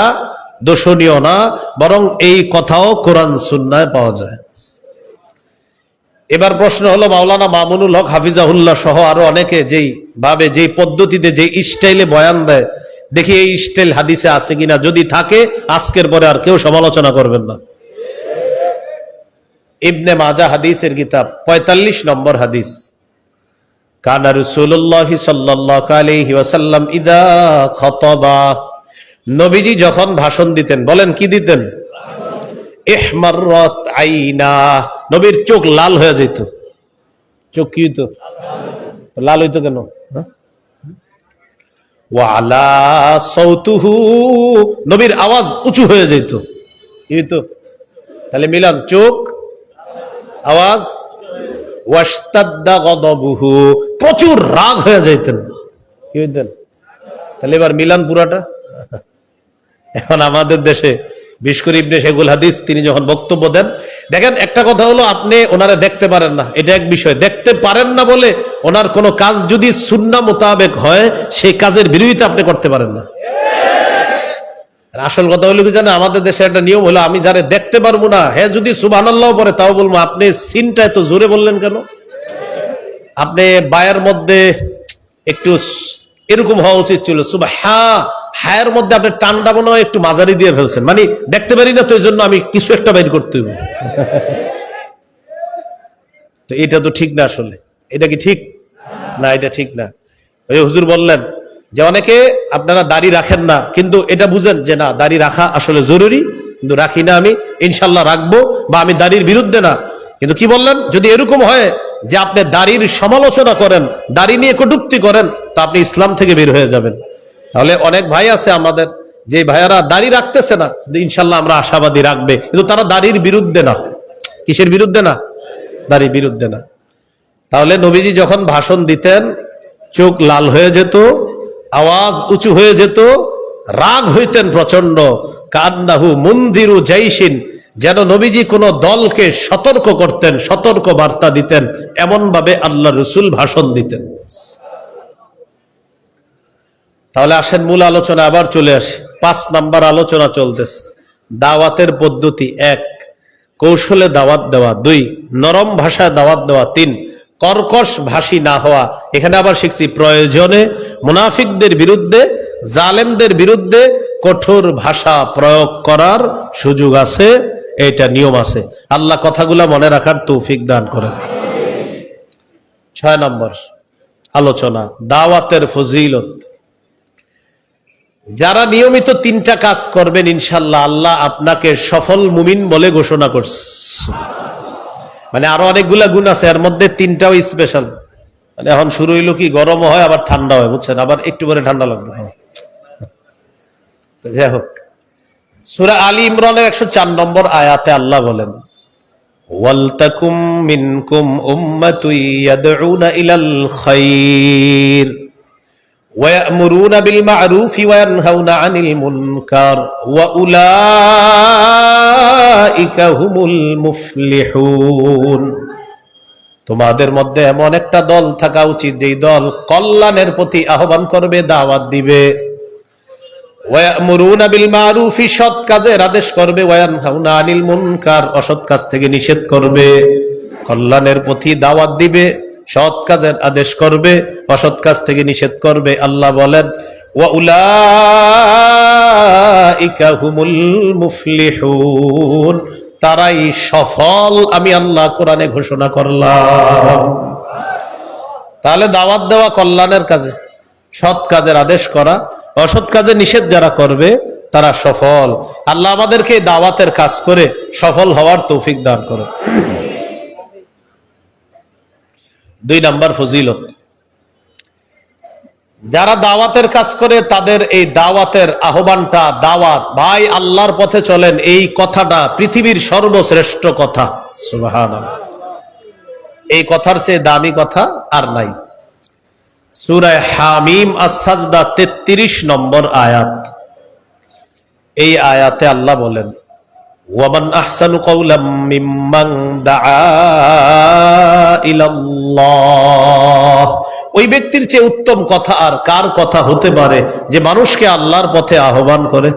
দোষণীয় না, বরং এই কথাও কোরআন সুন্নায় পাওয়া যায়। এবার প্রশ্ন হলো, মাওলানা মামুনুল হক হাফিজাহুল্লাহ সহ আরো অনেকে যেই ভাবে, যেই পদ্ধতিতে, যেই স্টাইলে বয়ান দেয়, দেখি এই স্টাইল হাদিসে আছে কিনা। যদি থাকে আজকের পরে আর কেউ সমালোচনা করবেন না। ইবনে মাজাহ হাদিসের কিতাব 45 নম্বর হাদিস, কানা রাসূলুল্লাহ সাল্লাল্লাহু আলাইহি ওয়াসাল্লাম ইদা খাতাবা, নবীজি যখন ভাষণ দিতেন, বলেন কি দিতেন? ইহমাররাত আইনা, নবীর চোখ লাল হয়ে যেত। চোখ কি হইতো? লাল হইতো কেন? ওয়া আলা সাউতুহু, নবীর আওয়াজ উঁচু হয়ে যেত। কি হইতো? তাহলে মিলান, চোখ, আওয়াজ, ওয়াশতাদ্দা গদবুহু, প্রচুর রাগ হয়ে যাইতেন। কি হইতেন? তাহলে এবার মিলান পুরাটা। এখন আমাদের দেশে বিশকুর ইবনে শেখুল হাদিস তিনি যখন বক্তব্য দেন, দেখেন একটা কথা হলো আপনি ওনারা দেখতে পারেন না, এটা এক বিষয়। দেখতে পারেন না বলে ওনার কোনো কাজ যদি সুন্নাহ মোতাবেক হয়, সেই কাজের বিরোধিতা আপনি করতে পারেন না। আসল কথা হলো কি জানেন, আমাদের দেশে একটা নিয়ম হলো, আমি যারে দেখতে পারবো না, হ্যাঁ যদি সুবহানাল্লাহ পড়ে তাও বলবো আপনি সিনটা এত জোরে বললেন কেন? আপনি বায়ের মধ্যে একটু এরকম হওয়া উচিত ছিল, হায়ের মধ্যে আপনি টানটা মনে হয় একটু মাঝারি দিয়ে ফেলছেন, মানে দেখতে পারি না তো এই জন্য আমি কিছু একটা বাইর করতে হবে। তো এটা তো ঠিক না। আসলে এটা কি ঠিক না? এটা ঠিক না। ওই হুজুর বললেন যে অনেকে আপনারা দাড়ি রাখেন না, কিন্তু এটা বুঝেন যে না, দাড়ি রাখা আসলে জরুরি, কিন্তু রাখি না, আমি ইনশাল্লাহ রাখবো, বা আমি দাড়ির বিরুদ্ধে না। কিন্তু কি বললেন, যদি এরকম হয় যে আপনি দাড়ির সমালোচনা করেন, দাড়ি নিয়ে কটূক্তি করেন, তা আপনি ইসলাম থেকে বের হয়ে যাবেন। তাহলে অনেক ভাই আছে আমাদের, যে ভাইয়ারা দাড়ি রাখতেছে না, ইনশাল্লাহ আমরা আশাবাদী রাখবে, কিন্তু তারা দাড়ির বিরুদ্ধে না। কিসের বিরুদ্ধে না? দাড়ির বিরুদ্ধে না। তাহলে নবীজি যখন ভাষণ দিতেন, চোখ লাল হয়ে যেত, আওয়াজ উঁচু হয়ে যেত, রাগ হইতেন প্রচন্ড। কান্নাহু মুনদিরু জাইশিন, যেন নবীজি কোন দলকে সতর্ক করতেন, সতর্ক বার্তা দিতেন, এমন ভাবে আল্লাহ রাসূল ভাষণ দিতেন। তাহলে আসেন মূল আলোচনা আবার চলে আসে। 5 নাম্বার আলোচনা চলতেছে। দাওয়াতের পদ্ধতি 1, কৌশলে দাওয়াত দেওয়া। 2, নরম ভাষায় দাওয়াত দেওয়া। 3, কর্কশ ভাষী না হওয়া। এখানে আবার শিখছি প্রয়োজনে মুনাফিকদের বিরুদ্ধে, জালেমদের বিরুদ্ধে কঠোর ভাষা প্রয়োগ করার সুযোগ আছে, এটা নিয়ম আছে। আল্লাহ কথাগুলা মনে রাখার তৌফিক দান করেন। 6 নম্বর আলোচনা, দাওয়াতের ফজিলত। যারা নিয়মিত 3টা কাজ করবেন ইনশাআল্লাহ আল্লাহ আপনাকে সফল মুমিন বলে ঘোষণা করছে। মানে আরো অনেকগুলা গুণ আছে, এর মধ্যে 3টাও স্পেশাল। মানে এখন শুরু হইলো কি, গরম হয় আবার ঠান্ডা হয়, বুঝছেন, আবার একটু পরে ঠান্ডা লাগবে। যাই হোক, সূরা আলী ইমরানের 104 নম্বর আয়াতে আল্লাহ বলেন, ওয়ালতাকুম মিনকুম উম্মাতুন ইয়াদউনা ইলাল খায়র ওয়া ইয়ামুরুনা বিল মা'রুফি ওয়া ইয়ানহাউনা আনিল মুনকার ওয়া উলাইকা হুমুল মুফলিহুন। তোমাদের মধ্যে এমন একটা দল থাকা উচিত যেই দল কল্যাণের প্রতি আহ্বান করবে, দাওয়াত দিবে। ওয়া ইয়ামুরুনা বিল মা'রুফি, সৎ কাজের আদেশ করবে। ওয়া ইয়ানহাউনা আনিল মুনকার, অসৎ কাজ থেকে নিষেধ করবে। কল্যাণের প্রতি দাওয়াত দিবে, সৎ কাজের আদেশ করবে, অসৎ কাজ থেকে নিষেধ করবে। আল্লাহ বলেন, ওয়া উলাইকা হুমুল মুফলিহুন, তারাই সফল, আমি আল্লাহ কোরআনে ঘোষণা করলাম। তাহলে দাওয়াত দেওয়া কল্যাণের কাজে, সৎ কাজের আদেশ করা, অসৎ কাজে নিষেধ যারা করবে তারা সফল। আল্লাহ আমাদেরকে দাওয়াতের কাজ করে সফল হওয়ার তৌফিক দান করে। 2 নম্বর ফজিলত, যারা দাওয়াতের কাজ করে তাদের এই দাওয়াতের আহ্বানটা, দাওয়াত, ভাই আল্লাহর পথে চলেন, এই কথাটা পৃথিবীর সর্বশ্রেষ্ঠ কথা। সুবহানাল্লাহ, এই কথার চেয়ে দামি কথা আর নাই। সূরা হামিম আস-সাজদা 33 নম্বর আয়াত, এই আয়াতে আল্লাহ বলেন, ওয়ামান আহসানু কাওলাম মিম্মান দাআ ইলাল্লাহ, ওই ব্যক্তির চেয়ে উত্তম কথা আর কার কথা হতে পারে যে মানুষকে আল্লাহর পথে আহ্বান করে।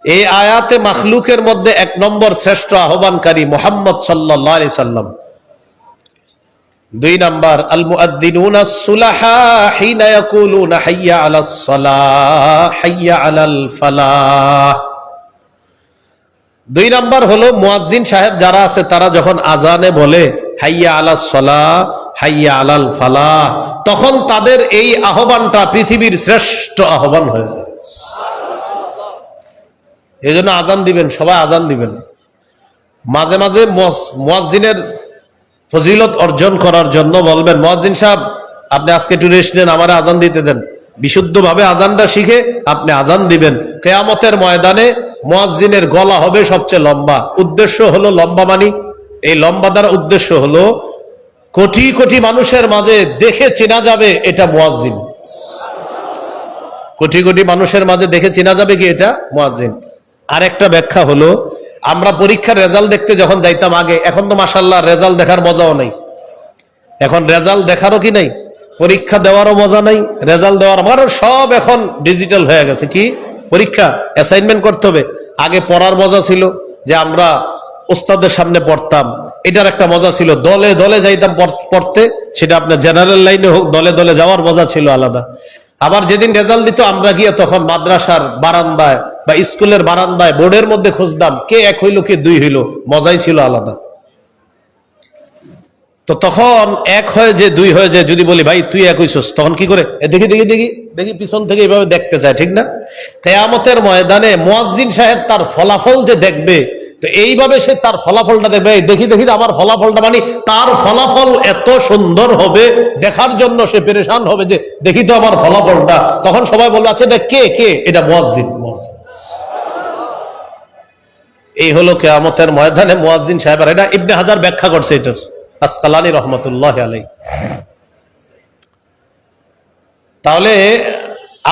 এই আয়াতে মাখলুকের মধ্যে 1 নম্বর শ্রেষ্ঠ আহ্বানকারী মুহাম্মদ সাল্লাল্লাহু আলাইহি সাল্লাম। 2 নম্বর, আল মুআদ্দিনুনা সুলাহা হিনা ইয়াকুলুনা হাইয়া আলাস সালাহ হাইয়া আলাল ফালাহ। 2 নম্বর হলো মুয়াজ্জিন সাহেব যারা আছে তারা যখন আজানে বলে হাইয়া আলাস সালাহ হাইয়া আলাল ফালাহ, তখন তাদের এই আহ্বানটা পৃথিবীর শ্রেষ্ঠ আহ্বান হয়ে যায়। এই জন্য আজান দিবেন, সবাই আজান দিবেন। মাঝে মাঝে মুয়াজ্জিনের ফজিলত অর্জন করার জন্য বলবেন, মুয়াজ্জিন সাহেব আপনি আজকে একটু রেস্ট নেন, আমারে আজান দিতে দেন। বিশুদ্ধভাবে আজানটা শিখে আপনি আজান দিবেন। কিয়ামতের ময়দানে মুয়াজ্জিনের গলা হবে সবচেয়ে লম্বা। উদ্দেশ্য হলো লম্বা, মানি এই লম্বা দ্বারা উদ্দেশ্য হলো কোটি কোটি মানুষের মাঝে দেখে চেনা যাবে এটা মুয়াজ্জিন। কোটি কোটি মানুষের মাঝে দেখে চেনা যাবে কি এটা মুয়াজ্জিন। আরেকটা ব্যাখ্যা হলো, আমরা পরীক্ষার রেজাল্ট দেখতে যখন যাইতাম আগে, এখন তো মাশাআল্লাহ রেজাল্ট দেখার মজাও নাই। এখন রেজাল্ট দেখারও কি নাই, পরীক্ষা দেওয়ারও মজা নাই, রেজাল্ট দেওয়ার আমারও সব এখন ডিজিটাল হয়ে গেছে। কি পরীক্ষা, অ্যাসাইনমেন্ট করতে হবে। আগে পড়ার মজা ছিল যে আমরা ওস্তাদের সামনে পড়তাম, এটার একটা মজা ছিল। দলে দলে যাইতাম পড়তে, সেটা আপনার জেনারেল লাইনে হোক, দলে দলে যাওয়ার মজা ছিল আলাদা। আবার যেদিন রেজাল্ট দিত আমরা গিয়ে তখন মাদ্রাসার বারান্দায় বা স্কুলের বারান্দায় বোর্ডের মধ্যে খুঁজতাম কে 1 হইল কে 2 হইল, মজাই ছিল আলাদা। তো তখন 1 হয়ে যে 2 হয়ে যে যদি বলি ভাই তুই 1 হইছস, তখন কি করে দেখি দেখি দেখি দেখি পিছন থেকে এইভাবে দেখতে চায়, ঠিক না? কিয়ামতের ময়দানে মুয়াজ্জিন সাহেব তার ফলাফল যে দেখবে, তো এইভাবে সে তার ফলাফলটা দেখবে, দেখি দেখি আমার ফলাফলটা, মানে তার ফলাফল এত সুন্দর হবে দেখার জন্য সে পেরেশান হবে যে দেখি তো আমার ফলাফলটা। তখন সবাই বলবে আচ্ছা এটা কে কে, এটা মুয়াজ্জিন। এই হলো কিয়ামতের ময়দানে মুয়াজ্জিন সাহেব। এটা ইবনে হাজার ব্যাখ্যা করছে এটার, আসকালানী রহমতুল্লাহ আলাইহি। তাহলে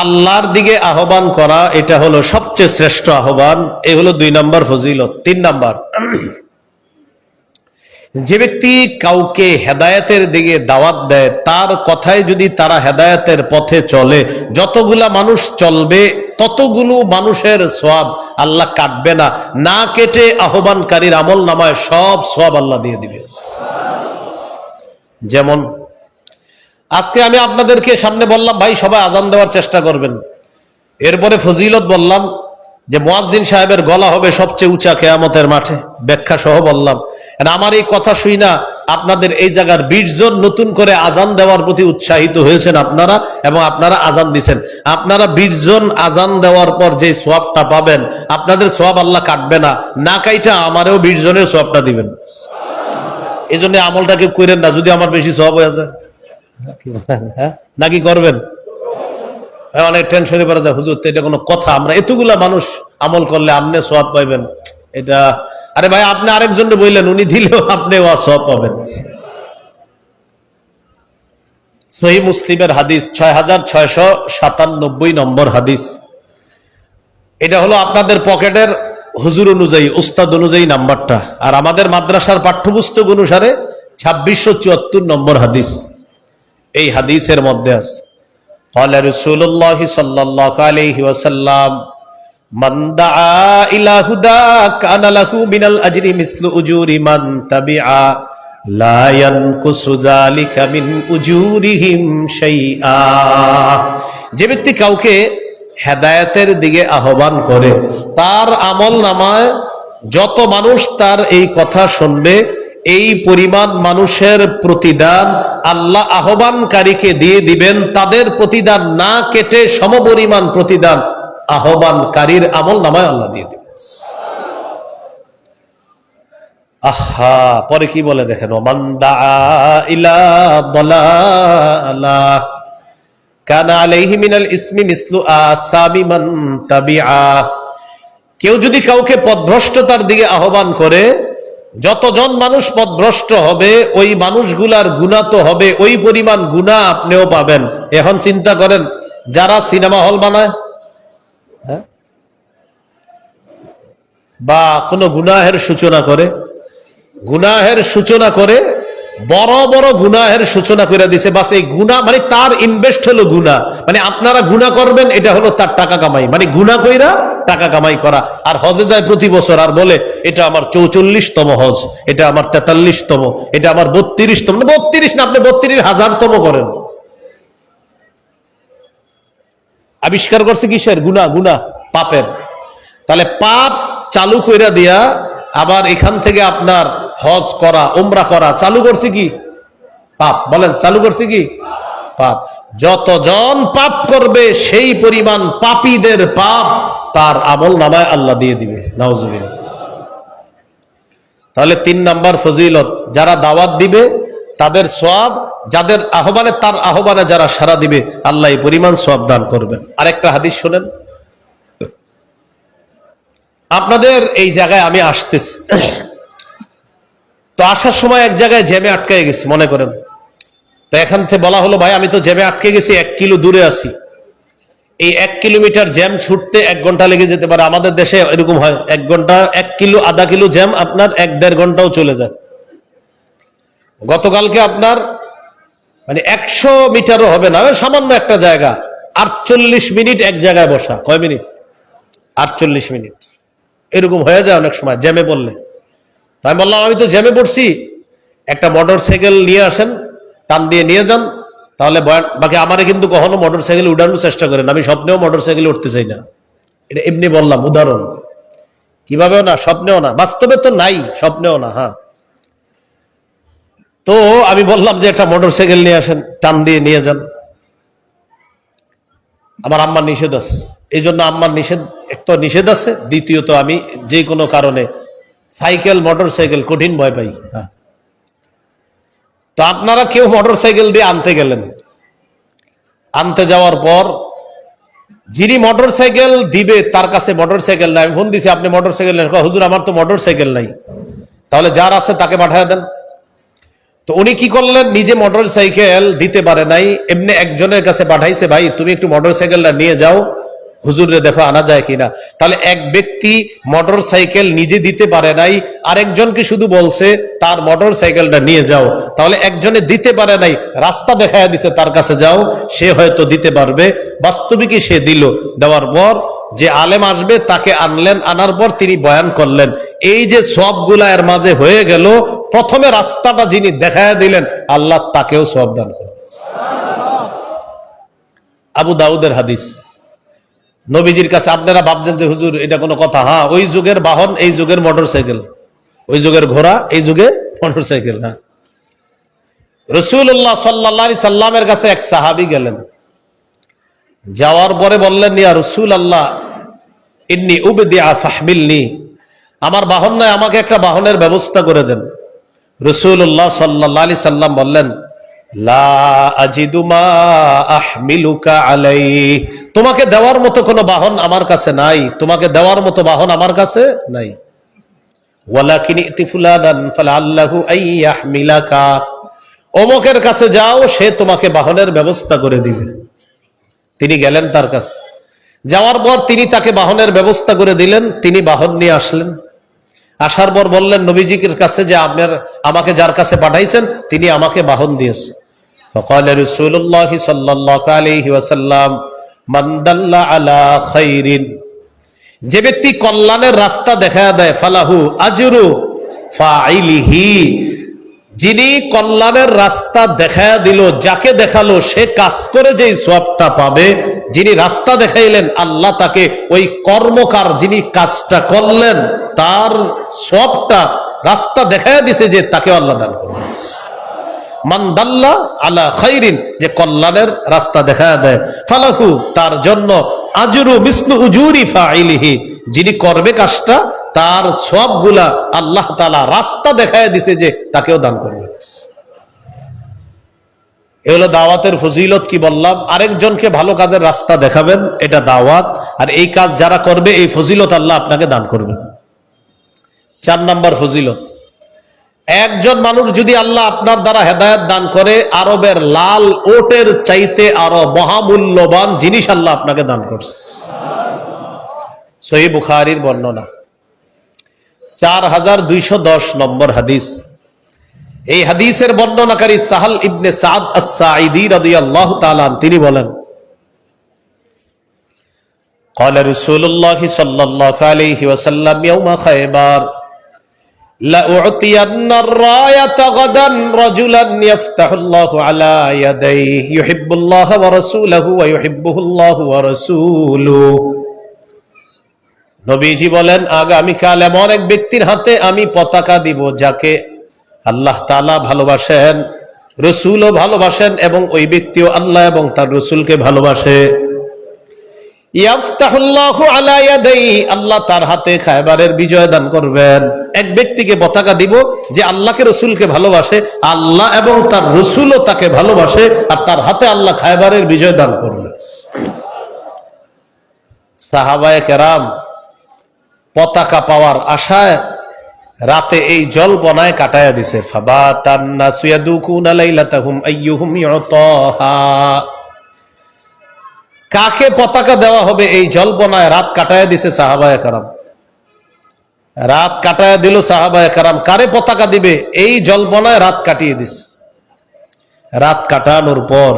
আল্লাহর দিকে আহ্বান করা এটা হলো সবচেয়ে শ্রেষ্ঠ আহ্বান। এই হলো 2 নম্বর ফজিলত। 3 নম্বর, যে ব্যক্তি কাউকে হেদায়েতের দিকে দাওয়াত দেয়, তার কথায় যদি তারা হেদায়েতের পথে চলে, যতগুলা মানুষ চলবে ততগুলো মানুষের সওয়াব আল্লাহ কাটবে না, না কেটে আহ্বানকারীর আমল নামায় সব সওয়াব আল্লাহ দিয়ে দিবে। যেমন আজকে আমি আপনাদেরকে সামনে বললাম ভাই সবাই আজান দেওয়ার চেষ্টা করবেন, এরপরে ফজিলত বললাম যে মুয়াজ্জিন সাহেবের গলা হবে সবচেয়ে উঁচা কিয়ামতের মাঠে, ব্যাখ্যা সহ বললাম। আমার এই কথা শুই না আপনাদের এই জায়গার 20 জন নতুন করে আজান দেওয়ার প্রতি উৎসাহিত হয়েছেন আপনারা, এবং আপনারা আজান দিচ্ছেন। আপনারা 20 জন আজান দেওয়ার পর যে সওয়াবটা পাবেন, আপনাদের সওয়াব আল্লাহ কাটবে না, না কাইটা আমারও 20 জনের সওয়াবটা দিবেন। এই জন্য আমলটা কেউ করেন না যদি আমার বেশি সওয়াব হয়ে যায়। নাকি করবেন? অনেক টেনশনে পড়া যায়, হুজুর তো এটা কোনো কথা, আমরা এতগুলা মানুষ আমল করলে আপনি সওয়াব পাইবেন এটা? আরে ভাই, আপনি আরেকজনকে বললেন, উনি দিলেও আপনি সওয়াব পাবেন। সহিহ মুসলিমের হাদিস 6697 নম্বর হাদিস। এটা হলো আপনাদের পকেটের হুজুর অনুযায়ী, উস্তাদ অনুযায়ী নাম্বারটা, আর আমাদের মাদ্রাসার পাঠ্যপুস্তক অনুসারে 2674 নম্বর হাদিস। এই হাদিসের মধ্যে আছে قال رسول الله صلى الله عليه وسلم من دعا إلى هدى كان له من الأجر مثل أجور من تبعا لا ينقص ذلك من أجورهم شيئا। যে ব্যক্তি কাউকে হেদায়েতের দিকে আহ্বান করে, তার আমল নামায় যত মানুষ তার এই কথা শুনবে, এই পরিমাণ মানুষের প্রতিদান আল্লাহ আহ্বানকারীকে দিয়ে দিবেন, তাদের প্রতিদান না কেটে সমপরিমাণ প্রতিদান আহ্বানকারীর আমল নামায় আল্লাহ দিয়ে দিবেন। আহা, পরে কি বলে দেখেন, ওমান দাআ ইলা দালালাহ কানা আলাইহি মিনাল ইসমি মিসলু আসামি মান তাবিআ। কেউ যদি কাউকে পথভ্রষ্টতার দিকে আহ্বান করে, যতজন মানুষ পথভ্রষ্ট হবে ওই মানুষগুলার গুনাহ তো হবে, ওই পরিমাণ গুনাহ আপনিও পাবেন। এখন চিন্তা করেন, যারা সিনেমা হল বানায় বা কোনো গুনাহের সূচনা করে, বড় বড় গুনাহের সূচনা করে দিছে, বাস এই গুনাহ মানে তার ইনভেস্ট হলো গুনাহ, মানে আপনারা গুনাহ করবেন, এটা হলো তার টাকা কামাই, মানে গুনাহ কইরা টাকা কামাই করা। আর হজে যায় প্রতি বছর আর বলে এটা আমার 44তম হজ, এটা আমার 43তম, এটা আমার 32তম, 32 না, আপনি 32,000তম করেন। আবিষ্কার করছে কিসের? গুনাহ, পাপের। তাহলে পাপ চালু কইরা দিয়া আবার এখান থেকে আপনার হজ করা, উমরা করা চালু করছে কি? পাপ। বলেন, চালু করছে কি? পাপ। যতজন পাপ করবে সেই পরিমাণ পাপীদের পাপ তার আমল নামায় আল্লাহ দিয়ে দিবে। নাউজুবিল্লাহ। তাহলে 3 নাম্বার ফজিলত, যারা দাওয়াত দিবে তাদের সওয়াব, যাদের আহ্বানে, তার আহ্বানে যারা সাড়া দিবে আল্লাহ এই পরিমাণ সওয়াব দান করবেন। আরেকটা হাদিস শুনেন। আপনাদের এই জায়গায় আমি আসতেছি, তো আসার সময় এক জায়গায় জ্যামে আটকে গেছি মনে করেন, তো এখান থেকে বলা হলো ভাই আমি তো জ্যামে আটকে গেছি, 1 কিলো দূরে আছি, এই 1 কিলোমিটার জ্যাম ছুটতে 1 ঘন্টা লেগে যেতে পারে। আমাদের দেশে এরকম হয়, 1 ঘন্টা, 1 কিলো, আধা কিলো জ্যাম আপনার 1-1.5 ঘন্টাও চলে যায়। গতকালকে আপনার মানে 100 মিটারও হবে না, সামান্য একটা জায়গা, 48 মিনিট এক জায়গায় বসা। কয় মিনিট? 48 মিনিট। এরকম হয়ে যায় অনেক সময় জ্যামে পড়লে। আমি বললাম আমি তো জ্যামে পড়ছি, একটা মোটর সাইকেল নিয়ে আসেন, টান দিয়ে নিয়ে যান, তাহলে বাকি। আমারে কিন্তু কখনো মোটর সাইকেল উঠানোর চেষ্টা করেন, আমি স্বপ্নেও মোটর সাইকেল উঠতে চাই না। এটা এমনি বললাম উদাহরণ, কিভাবেও না, স্বপ্নেও না, বাস্তবে তো নাই, স্বপ্নেও না। হ্যাঁ, তো আমি বললাম যে একটা মোটর সাইকেল নিয়ে আসেন, টান দিয়ে নিয়ে যান। আমার আম্মার নিষেধ আছে, এই জন্য আম্মার নিষেধ, এক তো নিষেধ আছে, দ্বিতীয়ত আমি যে কোনো কারণে সাইকেল, মোটর সাইকেল কঠিন ভয় পাই। হ্যাঁ, তো আপনারা কেউ মোটর সাইকেল দিয়ে আনতে গেলেন, আনতে যাওয়ার পর যিনি মোটর সাইকেল দিবে তার কাছে মোটর সাইকেল নাই। আমি ফোন দিছি, আপনি মোটর সাইকেল নেন? হুজুর আমার তো মোটর সাইকেল নাই। তাহলে যার আছে তাকে পাঠিয়ে দেন। তো উনি কি করলেন, নিজে মোটর সাইকেল দিতে পারে নাই, এমনি একজনের কাছে পাঠাইছে, ভাই তুমি একটু মোটর সাইকেলটা নিয়ে যাও, হুজুরে দেখো আনা যায় কিনা। তাহলে এক ব্যক্তি মোটর সাইকেল নিজে দিতে পারে নাই, আরেকজনকে শুধু বলছে তার মোটর সাইকেলটা নিয়ে যাও। তাহলে একজনে দিতে পারে নাই, রাস্তা দেখায় দিছে তার কাছে যাও, সে হয়তো দিতে পারবে। বাস্তবিকই সে দিল। দেওয়ার পর যে আলেম আসবে তাকে আনলেন, আনার পর তিনি বয়ান করলেন। এই যে সবগুলা এর মাঝে হয়ে গেল, প্রথমে রাস্তাটা যিনি দেখায় দিলেন আল্লাহ তাকেও সওয়াব দান করেন। আবু দাউদের হাদিস। নবীজির কাছে আপনারা ভাবছেন যে হুজুর এটা কোনো কথা? হ্যাঁ, ওই যুগের বাহন এই যুগের মোটরসাইকেল, ওই যুগের ঘোড়া এই যুগে মোটরসাইকেল। হ্যাঁ, রাসূলুল্লাহ সাল্লাল্লাহু আলাইহি সাল্লামের কাছে এক সাহাবী গেলেন, যাওয়ার পরে বললেন, ইয়া রাসূলুল্লাহ ইন্নী উবদিআ ফাহমিলনি, আমার বাহন নাই, আমাকে একটা বাহনের ব্যবস্থা করে দেন। রাসূলুল্লাহ সাল্লাল্লাহু আলাইহি সাল্লাম বললেন, লা আজিদু মা আহমিলুকা আলাইহি, তোমাকে দেওয়ার মতো কোনো বাহন আমার কাছে নাই, তোমাকে দেওয়ার মতো বাহন আমার কাছে নাই। ওয়ালাকিন ইতি ফুলানান ফালাল্লাহু আইয়াহমিলাকা, অমুকের কাছে যাও, সে তোমাকে বাহনের ব্যবস্থা করে দিবে। তিনি গেলেন তার কাছে, যাওয়ার পর তিনি তাকে বাহনের ব্যবস্থা করে দিলেন। তিনি বাহন নিয়ে আসলেন, আসার পর বললেন নবীজির কাছে যে আমাকে যার কাছে পাঠাইছেন তিনি আমাকে বাহন দিয়েছে। فقال رسول الله صلى الله عليه وسلم من دل على خير, যে ব্যক্তি কল্যাণের রাস্তা দেখায় দেয়, ফালাহু আজরু ফাইলিহি, যিনি কল্যাণের রাস্তা দেখায় দিল, যাকে দেখালো সে কাজ করে যেই সওয়াবটা পাবে, যিনি রাস্তা দেখাইলেন আল্লাহ তাকে ওই কর্মকার যিনি কাজটা করলেন তার সওয়াবটা রাস্তা দেখায় দিছে যে তাকে আল্লাহ দান করবেন। মান দাল্লা আলা খাইরিন, যে কল্যাণের রাস্তা দেখায় দেয়, ফালাহু তার জন্য আজরু মিসলু উজুরি ফাইলিহি, যিনি করবে কাজটা তার সওয়াবগুলা আল্লাহ তাআলা রাস্তা দেখায় দিছে যে তাকেও দান করবে। এ হলো দাওয়াতের ফজিলত। কি বললাম? আরেকজনকে ভালো কাজের রাস্তা দেখাবেন, এটা দাওয়াত। আর এই কাজ যারা করবে এই ফজিলত আল্লাহ আপনাকে দান করবেন। 4 নম্বর ফজিলত, একজন মানুষ যদি আল্লাহ আপনার দ্বারা হেদায়েত দান করে, আরবের লাল ওটের চাইতে আরো মহামূল্যবান জিনিস আল্লাহ আপনাকে দান করছে। সহিহ বুখারীর বর্ণনা, 4210 নম্বর হাদিস। এই হাদিসের বর্ণনাকারী সাহাল ইবনে সাদ আস-সাঈদী রাদিয়াল্লাহু তাআলা তিনি বলেন, قال رسول الله صلى الله عليه وسلم يوم خيبر لأعطين الراية غدا رجلا يفتح الله على يديه يحب الله ورسوله ويحبه الله ورسوله। নবীজি বলেন, আগামীকাল এমন এক ব্যক্তির হাতে আমি পতাকা দিব যাকে আল্লাহ তাআলা ভালোবাসেন, রাসূলও ভালোবাসেন, এবং ওই ব্যক্তিও আল্লাহ এবং তার রাসূলকে ভালোবাসে। ইয়াফতাহুল্লাহু আলা ইয়াদাইহি, আল্লাহ তার হাতে খায়বারের বিজয় দান করবেন। এক ব্যক্তিকে পতাকা দিব যে আল্লাহকে রাসূলকে ভালোবাসে, আল্লাহ এবং তার রাসূলও তাকে ভালোবাসে, আর তার হাতে আল্লাহ খায়বারের বিজয় দান করবেন। সাহাবায়ে কেরাম পতাকা পাওয়ার আশায় রাতে এই জলবনায় কাটায়া দিছে। ফাবাতান নাসু ইয়াদুকুনা লাইলাতাহুম আইয়ুহুম ইউতাহা, কাকে পতাকা দেওয়া হবে এই জল্পনায় রাত কাটায় দিছে সাহাবায়ে কেরাম। রাত কাটায় দিল সাহাবায়ে কেরাম, কারে পতাকা দিবে এই জল্পনায় রাত কাটিয়ে দিছে। রাত কাটানোর পর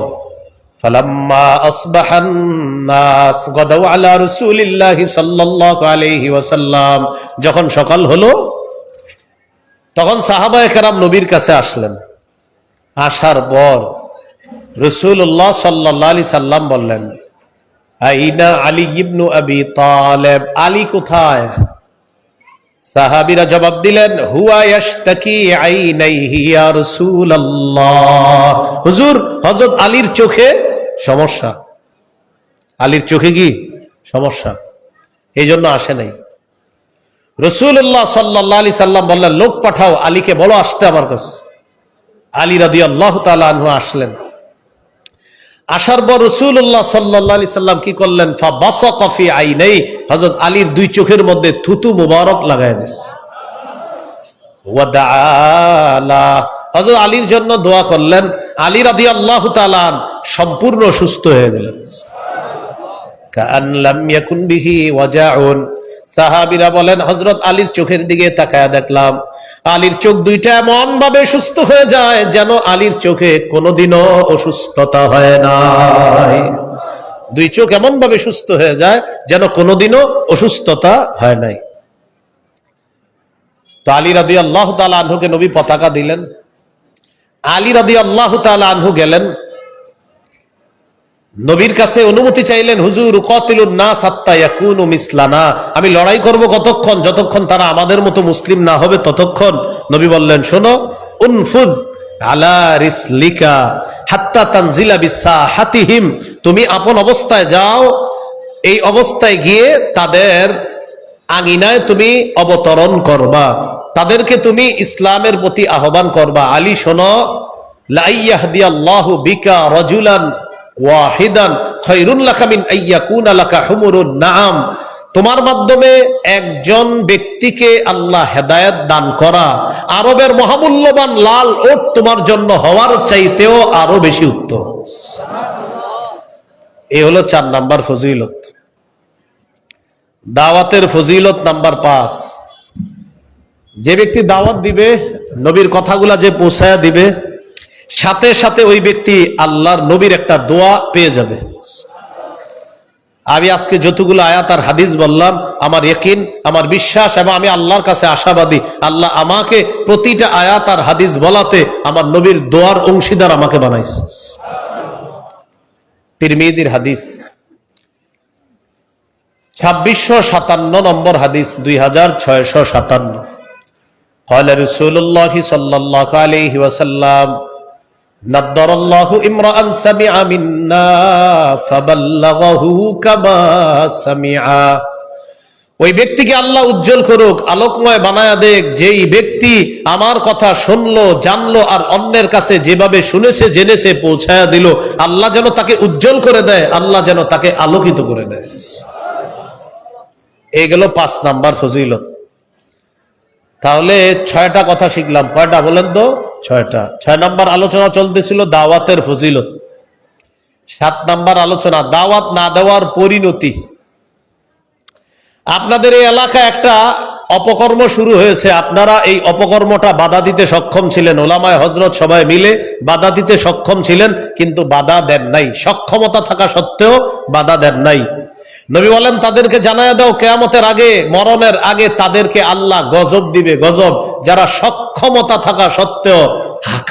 ফালাম্মা আসবাহান নাস গাদাউ আলা রাসূলিল্লাহি সাল্লাল্লাহু আলাইহি ওয়াসাল্লাম, যখন সকাল হলো তখন সাহাবায়ে কেরাম নবীর কাছে আসলেন। আসার পর রাসূলুল্লাহ সাল্লাল্লাহু আলাইহি সাল্লাম বললেন, আইনা আলী ইবনু আবি তালেব, আলী কোথায়? সাহাবীরা জবাব দিলেন, হুয়া ইয়াশতাকি আইনাইহি ইয়া রাসূলুল্লাহ, হুজুর হযরত আলীর চোখে সমস্যা, আলীর চোখে কি সমস্যা, এই জন্য আসে নাই। রাসূলুল্লাহ সাল্লাল্লাহু আলাইহি সাল্লাম বললেন, লোক পাঠাও, আলীকে বলো আসতে আমার কাছে। আলী রাদিয়াল্লাহু তাআলা আনহু আসলেন। আসার পর রাসূলুল্লাহ সাল্লাল্লাহু আলাইহি সাল্লাম কি করলেন? ফাবাসাকা ফি আইনাই, হযরত আলীর দুই চোখের মধ্যে থুতু মুবারক লাগায় দিয়েছে। ওয়া দাআলা, হযরত আলীর জন্য দোয়া করলেন। আলী রাদিয়াল্লাহু তাআলা সম্পূর্ণ সুস্থ হয়ে গেলেন। কাআন লাম ইয়াকুন বিহি ওয়াজাউন, সাহাবীরা বলেন হযরত আলীর চোখের দিকে তাকায়া দেখলাম আলীর চোখ দুইটা এমন ভাবে সুস্থ হয়ে যায় যেন আলীর চোখে কোনোদিনও অসুস্থতা হয় নাই। দুই চোখ এমন ভাবে সুস্থ হয়ে যায় যেন কোনোদিনও অসুস্থতা হয় নাই। তো আলী রাদিয়াল্লাহু তাআলা আনহুকে নবী পতাকা দিলেন। আলী রাদিয়াল্লাহু তাআলা আনহু গেলেন, নবীর কাছে অনুমতি চাইলেন, হুজুর কাতিলুন নাস হাত্তা ইয়াকুনু মিসলানা, আমি লড়াই করব কতক্ষণ, যতক্ষণ তারা আমাদের মতো মুসলিম না হবে ততক্ষণ। নবী বললেন, শোনো, উনফুজ আলা রিসলিকা হাত্তা তানজিলা বিসাহাতিহিম, তুমি আপন অবস্থায় যাও, এই অবস্থায় গিয়ে তাদের আঙিনায় তুমি অবতরণ করবা, তাদেরকে তুমি ইসলামের প্রতি আহ্বান করবা। আলী শোনো, লা ইয়াহদিয়াল্লাহু বিকা রাজুলান ওয়াহিদান খায়রুন লাকা মিন আইয়াকুনা লাকা হুমুরুন নাআম, তোমার মাধ্যমে একজন ব্যক্তিকে আল্লাহ হেদায়েত দান করা আরবের মহামূল্যবান লাল ওট তোমার জন্য হওয়ার চাইতেও আরো বেশি উত্তম। এই হলো 4 নাম্বার ফজিলত। দাওয়াতের ফজিলত নাম্বার 5, যে ব্যক্তি দাওয়াত দিবে, নবীর কথাগুলা যে পৌঁছায়া দিবে, সাথে সাথে ওই ব্যক্তি আল্লাহর নবীর একটা দোয়া পেয়ে যাবে। আমি আজকে যতগুলো আয়াত আর হাদিস বললাম, আমার ইয়াকিন, আমার বিশ্বাস এবং আমি আল্লাহর কাছে আশাবাদী, আল্লাহ আমাকে প্রতিটা আয়াত আর হাদিস বলাতে আমার নবীর দোয়ার অংশীদার আমাকে বানাইছে। তিরমিজির হাদিস 2657 নম্বর হাদিস, 2657। قال رسول الله صلى الله عليه وسلم نضر الله امرأ سمع منا فبلغه كما سمع, ওই ব্যক্তিকে আল্লাহ উজ্জ্বল করুক, আলোকময় বানায়া দেখ, যেই ব্যক্তি আমার কথা শুনলো, জানলো আর অন্যের কাছে যেভাবে শুনেছে জেনেছে পৌঁছায়া দিল, আল্লাহ যেন তাকে উজ্জ্বল করে দেয়, আল্লাহ যেন তাকে আলোকিত করে দেয়। এই গেল 5 নাম্বার ফজিলত। তাহলে 6টা কথা শিখলাম। কয়টা বলেন তো? 6টা। 6 নাম্বার আলোচনা চলতেছিল দাওয়াতের ফজিলত। 7 নাম্বার আলোচনা দাওয়াত না দেওয়ার পরিণতি। আপনাদের এই এলাকায় একটা অপকর্ম শুরু হয়েছে, আপনারা এই অপকর্মটা বাধা দিতে সক্ষম ছিলেন, ওলামায়ে হযরত সবাই মিলে বাধা দিতে সক্ষম ছিলেন, কিন্তু বাধা দেন নাই, সক্ষমতা থাকা সত্ত্বেও বাধা দেন নাই। নবী বলেন, তাদেরকে জানায়া দাও, কিয়ামতের আগে, মরণের আগে তাদেরকে আল্লাহ গজব দিবে, গজব। যারা সক্ষমতা থাকা সত্ত্বেও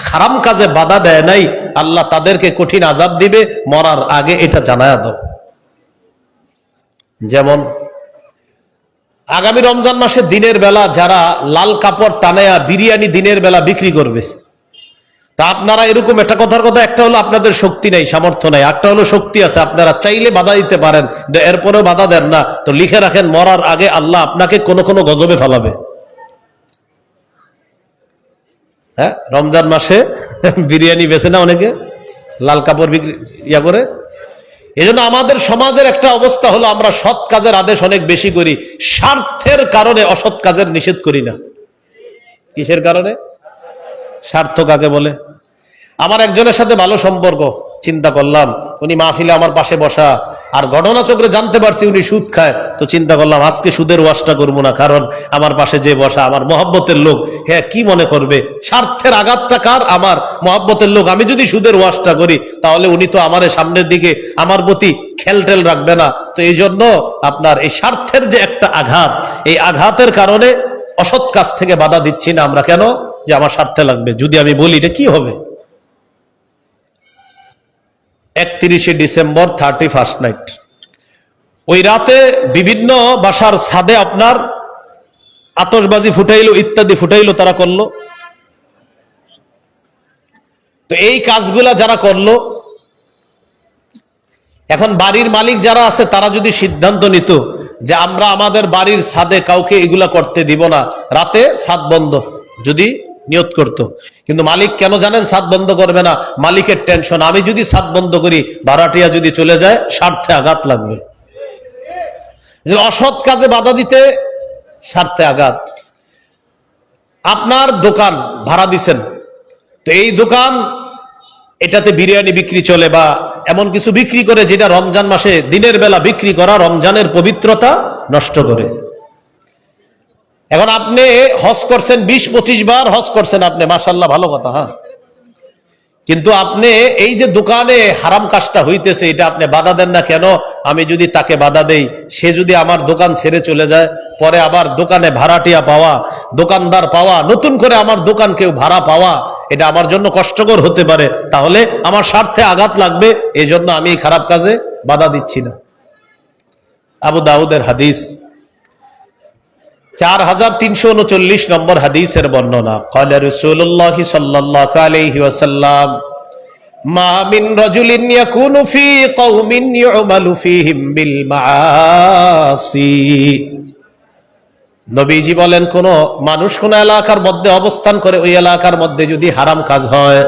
হারাম কাজে বাধা দেয় নাই, আল্লাহ তাদেরকে কঠিন আযাব দিবে মরার আগে, এটা জানায়া দাও। যেমন আগামী রমজান মাসে দিনের বেলা যারা লাল কাপড় টানায়া বিরিয়ানি দিনের বেলা বিক্রি করবে, তা আপনারা এরকম একটা কথার কথা, একটা হলো আপনাদের শক্তি নাই, সামর্থ্য নাই, একটা হলো শক্তি আছে, আপনারা চাইলে বাধা দিতে পারেন, এরপরেও বাধা দেন না, তো লিখে রাখেন মরার আগে আল্লাহ আপনাকে কোনো কোনো গজবে ফেলাবে। হ্যাঁ, রমজান মাসে বিরিয়ানি বেচে না অনেকে, লাল কাপড় বিক্রি ইয়া করে। এজন্য আমাদের সমাজের একটা অবস্থা হলো, আমরা সৎ কাজের আদেশ অনেক বেশি করি, স্বার্থের কারণে অসৎ কাজের নিষেধ করি না। কিসের কারণে? স্বার্থ কাকে বলে? আমার একজনের সাথে ভালো সম্পর্ক, চিন্তা করলাম উনি মাহফিলে আমার পাশে বসা, আর ঘটনা চক্রে জানতে পারছি উনি সুদ খায়, তো চিন্তা করলাম আজকে সুদের ওয়াজটা করবো না, কারণ আমার পাশে যে বসা আমার মহব্বতের লোক, হ্যাঁ কি মনে করবে? স্বার্থের আঘাতটা কার? আমার মহব্বতের লোক। আমি যদি সুদের ওয়াজটা করি তাহলে উনি তো আমার সামনের দিকে আমার প্রতি খেলটেল রাখবে না। তো এই জন্য আপনার এই স্বার্থের যে একটা আঘাত, এই আঘাতের কারণে অসৎ কাজ থেকে বাধা দিচ্ছি না আমরা। কেন? যে আমার স্বার্থে লাগবে। যদি আমি বলি এটা কি হবে? 31শে ডিসেম্বর 31st নাইট, ওই রাতে বিভিন্ন বাসার ছাদে আপনার আতশবাজি ফুটাইলো, ইত্যাদি ফুটাইলো, তারা করলো। তো এই কাজগুলা যারা করলো, এখন বাড়ির মালিক যারা আছে তারা যদি সিদ্ধান্ত নিত যে আমরা আমাদের বাড়ির ছাদে কাউকে এগুলা করতে দিব না, রাতে ছাদ বন্ধ, যদি নিয়ত করত। কিন্তু মালিক কেন জানেন ছাদ বন্ধ করবে না? মালিকের টেনশন, আমি যদি ছাদ বন্ধ করি ভাড়াটিয়া যদি চলে যায় স্বার্থে আঘাত লাগবে। অসৎ কাজে বাধা দিতে স্বার্থে আঘাত। আপনার দোকান ভাড়া দিছেন, তো এই দোকান এটাতে বিরিয়ানি বিক্রি চলে বা এমন কিছু বিক্রি করে যেটা রমজান মাসে দিনের বেলা বিক্রি করা রমজানের পবিত্রতা নষ্ট করে। এখন আপনি হজ করছেন 20-25 বার হজ করছেন আপনি, মাশাআল্লাহ ভালো কথা, হ্যাঁ, কিন্তু আপনি এই যে দোকানে হারাম কাজটা হইতেছে, এটা আপনি বাধা দেন না কেন? আমি যদি তাকে বাধা দেই, সে যদি আমার দোকান ছেড়ে চলে যায়, পরে আবার দোকানে ভাড়াটিয়া পাওয়া, দোকানদার পাওয়া, নতুন করে আমার দোকান কেউ ভাড়া পাওয়া, এটা আমার জন্য কষ্টকর হতে পারে। তাহলে আমার স্বার্থে আঘাত লাগবে, এই জন্য আমি এই খারাপ কাজে বাধা দিচ্ছি না। আবু দাউদের হাদিস 4339 নম্বর হাদিসের বর্ণনা। ক্বালা রাসূলুল্লাহ সাল্লাল্লাহু আলাইহি ওয়াসাল্লাম, মা মিন রাজুলিন ইয়াকুনু ফি কওমিন ইউমালু ফীহিম বিল মাআসি। নবীজি বলেন, কোন মানুষ কোন এলাকার মধ্যে অবস্থান করে, ওই এলাকার মধ্যে যদি হারাম কাজ হয়,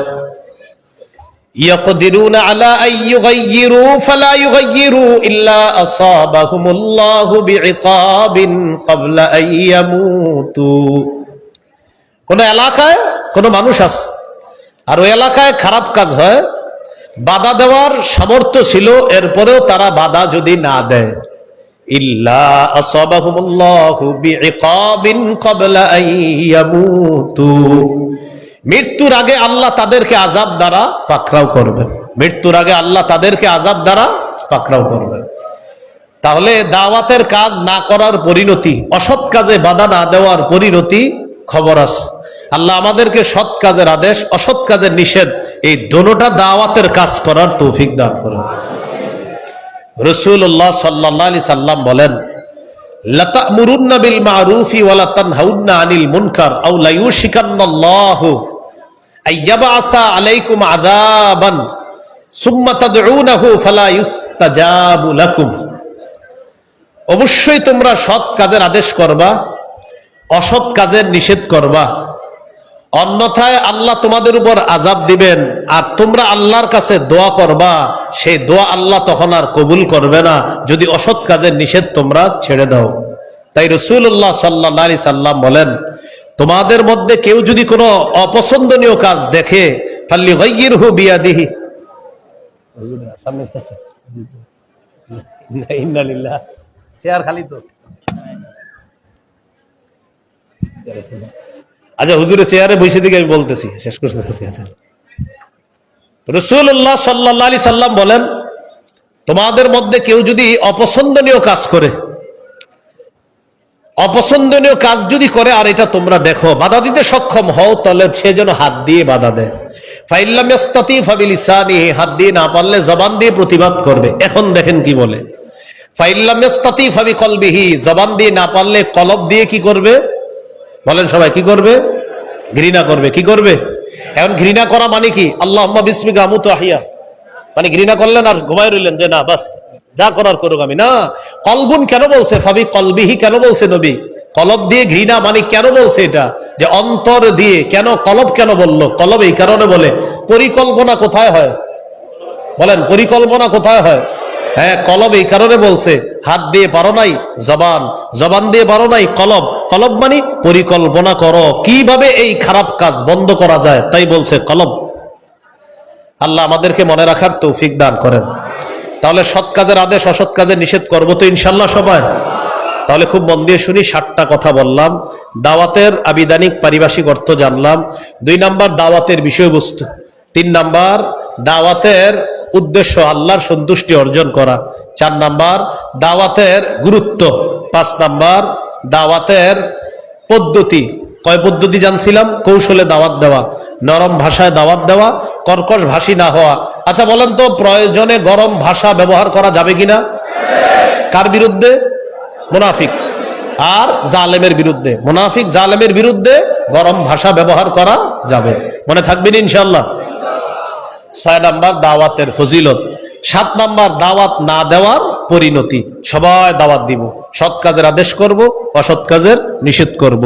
ইয়াকদিরুনা আলা আন ইউগাইয়িরু ফালা ইউগাইয়িরু ইল্লা আসাবাহুমুল্লাহু বিইকাবিন ক্বাবলা আন ইয়ামুতু। কোন এলাকায় কোন মানুষ আছে, আর ওই এলাকায় খারাপ কাজ হয়, বাধা দেওয়ার সামর্থ্য ছিল, এরপরেও তারা বাধা যদি না দেয়, ইল্লা আসাবাহুমুল্লাহু বিইকাবিন ক্বাবলা আন ইয়ামুতু, মৃত্যুর আগে আল্লাহ তাদেরকে আযাব দ্বারা পাকড়াও করবেন। মৃত্যুর আগে আল্লাহ তাদেরকে আযাব দ্বারা পাকড়াও করবেন। তাহলে দাওয়াতের কাজ না করার পরিণতি, অসৎ কাজে বাধা না দেওয়ার পরিণতি খবর আছে। আল্লাহ আমাদেরকে সৎ কাজের আদেশ, অসৎ কাজের নিষেধ, এই দোনোটা দাওয়াতের কাজ করার তৌফিক দান করেন। রাসূলুল্লাহ সাল্লাল্লাহু আলাইহি সাল্লাম বলেন, লাতা'মুরুন্না বিল মা'রুফি ওয়া লা তানহাউন্না আনিল মুনকার আও লা ইউশিকান্নাল্লাহু আইয়াবআসা আলাইকুম আযাবান সুম্মা তাদউনাহু ফালা ইউস্তাজাবু লাকুম। অবশ্যই তোমরা সৎ কাজের আদেশ করবা, অসৎ কাজের নিষেধ করবা, অন্যথায় আল্লাহ তোমাদের উপর আযাব দিবেন। আর তোমরা আল্লাহর কাছে দোয়া করবা, সেই দোয়া আল্লাহ তখন আর কবুল করবে না যদি অসৎ কাজের নিষেধ তোমরা ছেড়ে দাও। তাই রাসূলুল্লাহ সাল্লাল্লাহু আলাইহি সাল্লাম বলেন, তোমাদের মধ্যে কেউ যদি কোনো অপছন্দনীয় কাজ দেখে, ফাল্যুগাইয়িরহু বিয়াদিহি, ইন্নালিল্লাহ, চেয়ার খালি তো, আচ্ছা হুজুরের চেয়ারে বসে দিকে আমি বলতেছি, শেষ করতেছি। আচ্ছা, রাসূলুল্লাহ সাল্লাল্লাহু আলাইহি সাল্লাম বলেন, তোমাদের মধ্যে কেউ যদি অপছন্দনীয় কাজ করে, অপছন্দনীয় কাজ যদি করে, আর এটা তোমরা দেখো, বাধা দিতে সক্ষম হও, তাহলে সে যেন হাত দিয়ে বাধা দেয়। ফাইল্লাম ইয়াস্তাতি ফাবিলিসানিহি, হাত দিয়ে না পারলে জবান দিয়ে প্রতিবাদ করবে। এখন দেখেন কি বলে, ফাইল্লাম ইয়াস্তাতি ফাবিকলবিহি, জবান দিয়ে না পারলে কলব দিয়ে কি করবে? বলেন সবাই, কি করবে? ঘৃণা করবে। কি করবে? এখন ঘৃণা করা মানে কি? আল্লাহুম্মা বিসমিকা আমুতু আহইয়া, মানে ঘৃণা করলেন আর ঘুমায় রইলেন যে না বাস যা করার করুক আমি, না। কলবুন কেন বলছে? ফাবি কলবিহি কেন বলছে নবী? কলব দিয়ে ঘৃণা মানে কেন বলছে? এটা যে অন্তর দিয়ে, কেন কলব কেন বলল? কলব এই কারণে বলে, পরিকল্পনা কোথায় হয়? বলেন, পরিকল্পনা কোথায় হয়? হ্যাঁ, কলব এই কারণে বলছে, হাত দিয়ে পারো নাই জবান, জবান দিয়ে পারো নাই কলব। কলব মানে পরিকল্পনা করো কিভাবে এই খারাপ কাজ বন্ধ করা যায়, তাই বলছে কলব। আল্লাহ আমাদেরকে মনে রাখার তৌফিক দান করেন। তাহলে সৎ কাজের আদেশ, অসৎ কাজের নিষেধ করবো তো ইনশাল্লাহ সবাই। তাহলে খুব মন দিয়ে শুনি, 7টা কথা বললাম। দাওয়াতের আবিধানিক পারিভাষিক অর্থ জানলাম। 2 নাম্বার দাওয়াতের বিষয়বস্তু। 3 নাম্বার দাওয়াতের উদ্দেশ্য আল্লাহর সন্তুষ্টি অর্জন করা। 4 নাম্বার দাওয়াতের গুরুত্ব। 5 নাম্বার দাওয়াতের পদ্ধতি। কয় পদ্ধতি জানছিলাম? কৌশলে দাওয়াত দেওয়া, নরম ভাষায় দাওয়াত দেওয়া, কর্কশ ভাষী না হওয়া। আচ্ছা বলেন তো, প্রয়োজনে গরম ভাষা ব্যবহার করা যাবে কিনা? কার বিরুদ্ধে? মুনাফিক আর জালেমের বিরুদ্ধে। মুনাফিক জালেমের বিরুদ্ধে গরম ভাষা ব্যবহার করা যাবে। মনে থাকবেন ইনশাআল্লাহ। 6 নাম্বার দাওয়াতের ফজিলত। 7 নাম্বার দাওয়াত না দেওয়ার পরিণতি। সবাই দাওয়াত দিব, সৎ কাজের আদেশ করব, অসৎ কাজের নিষেধ করব।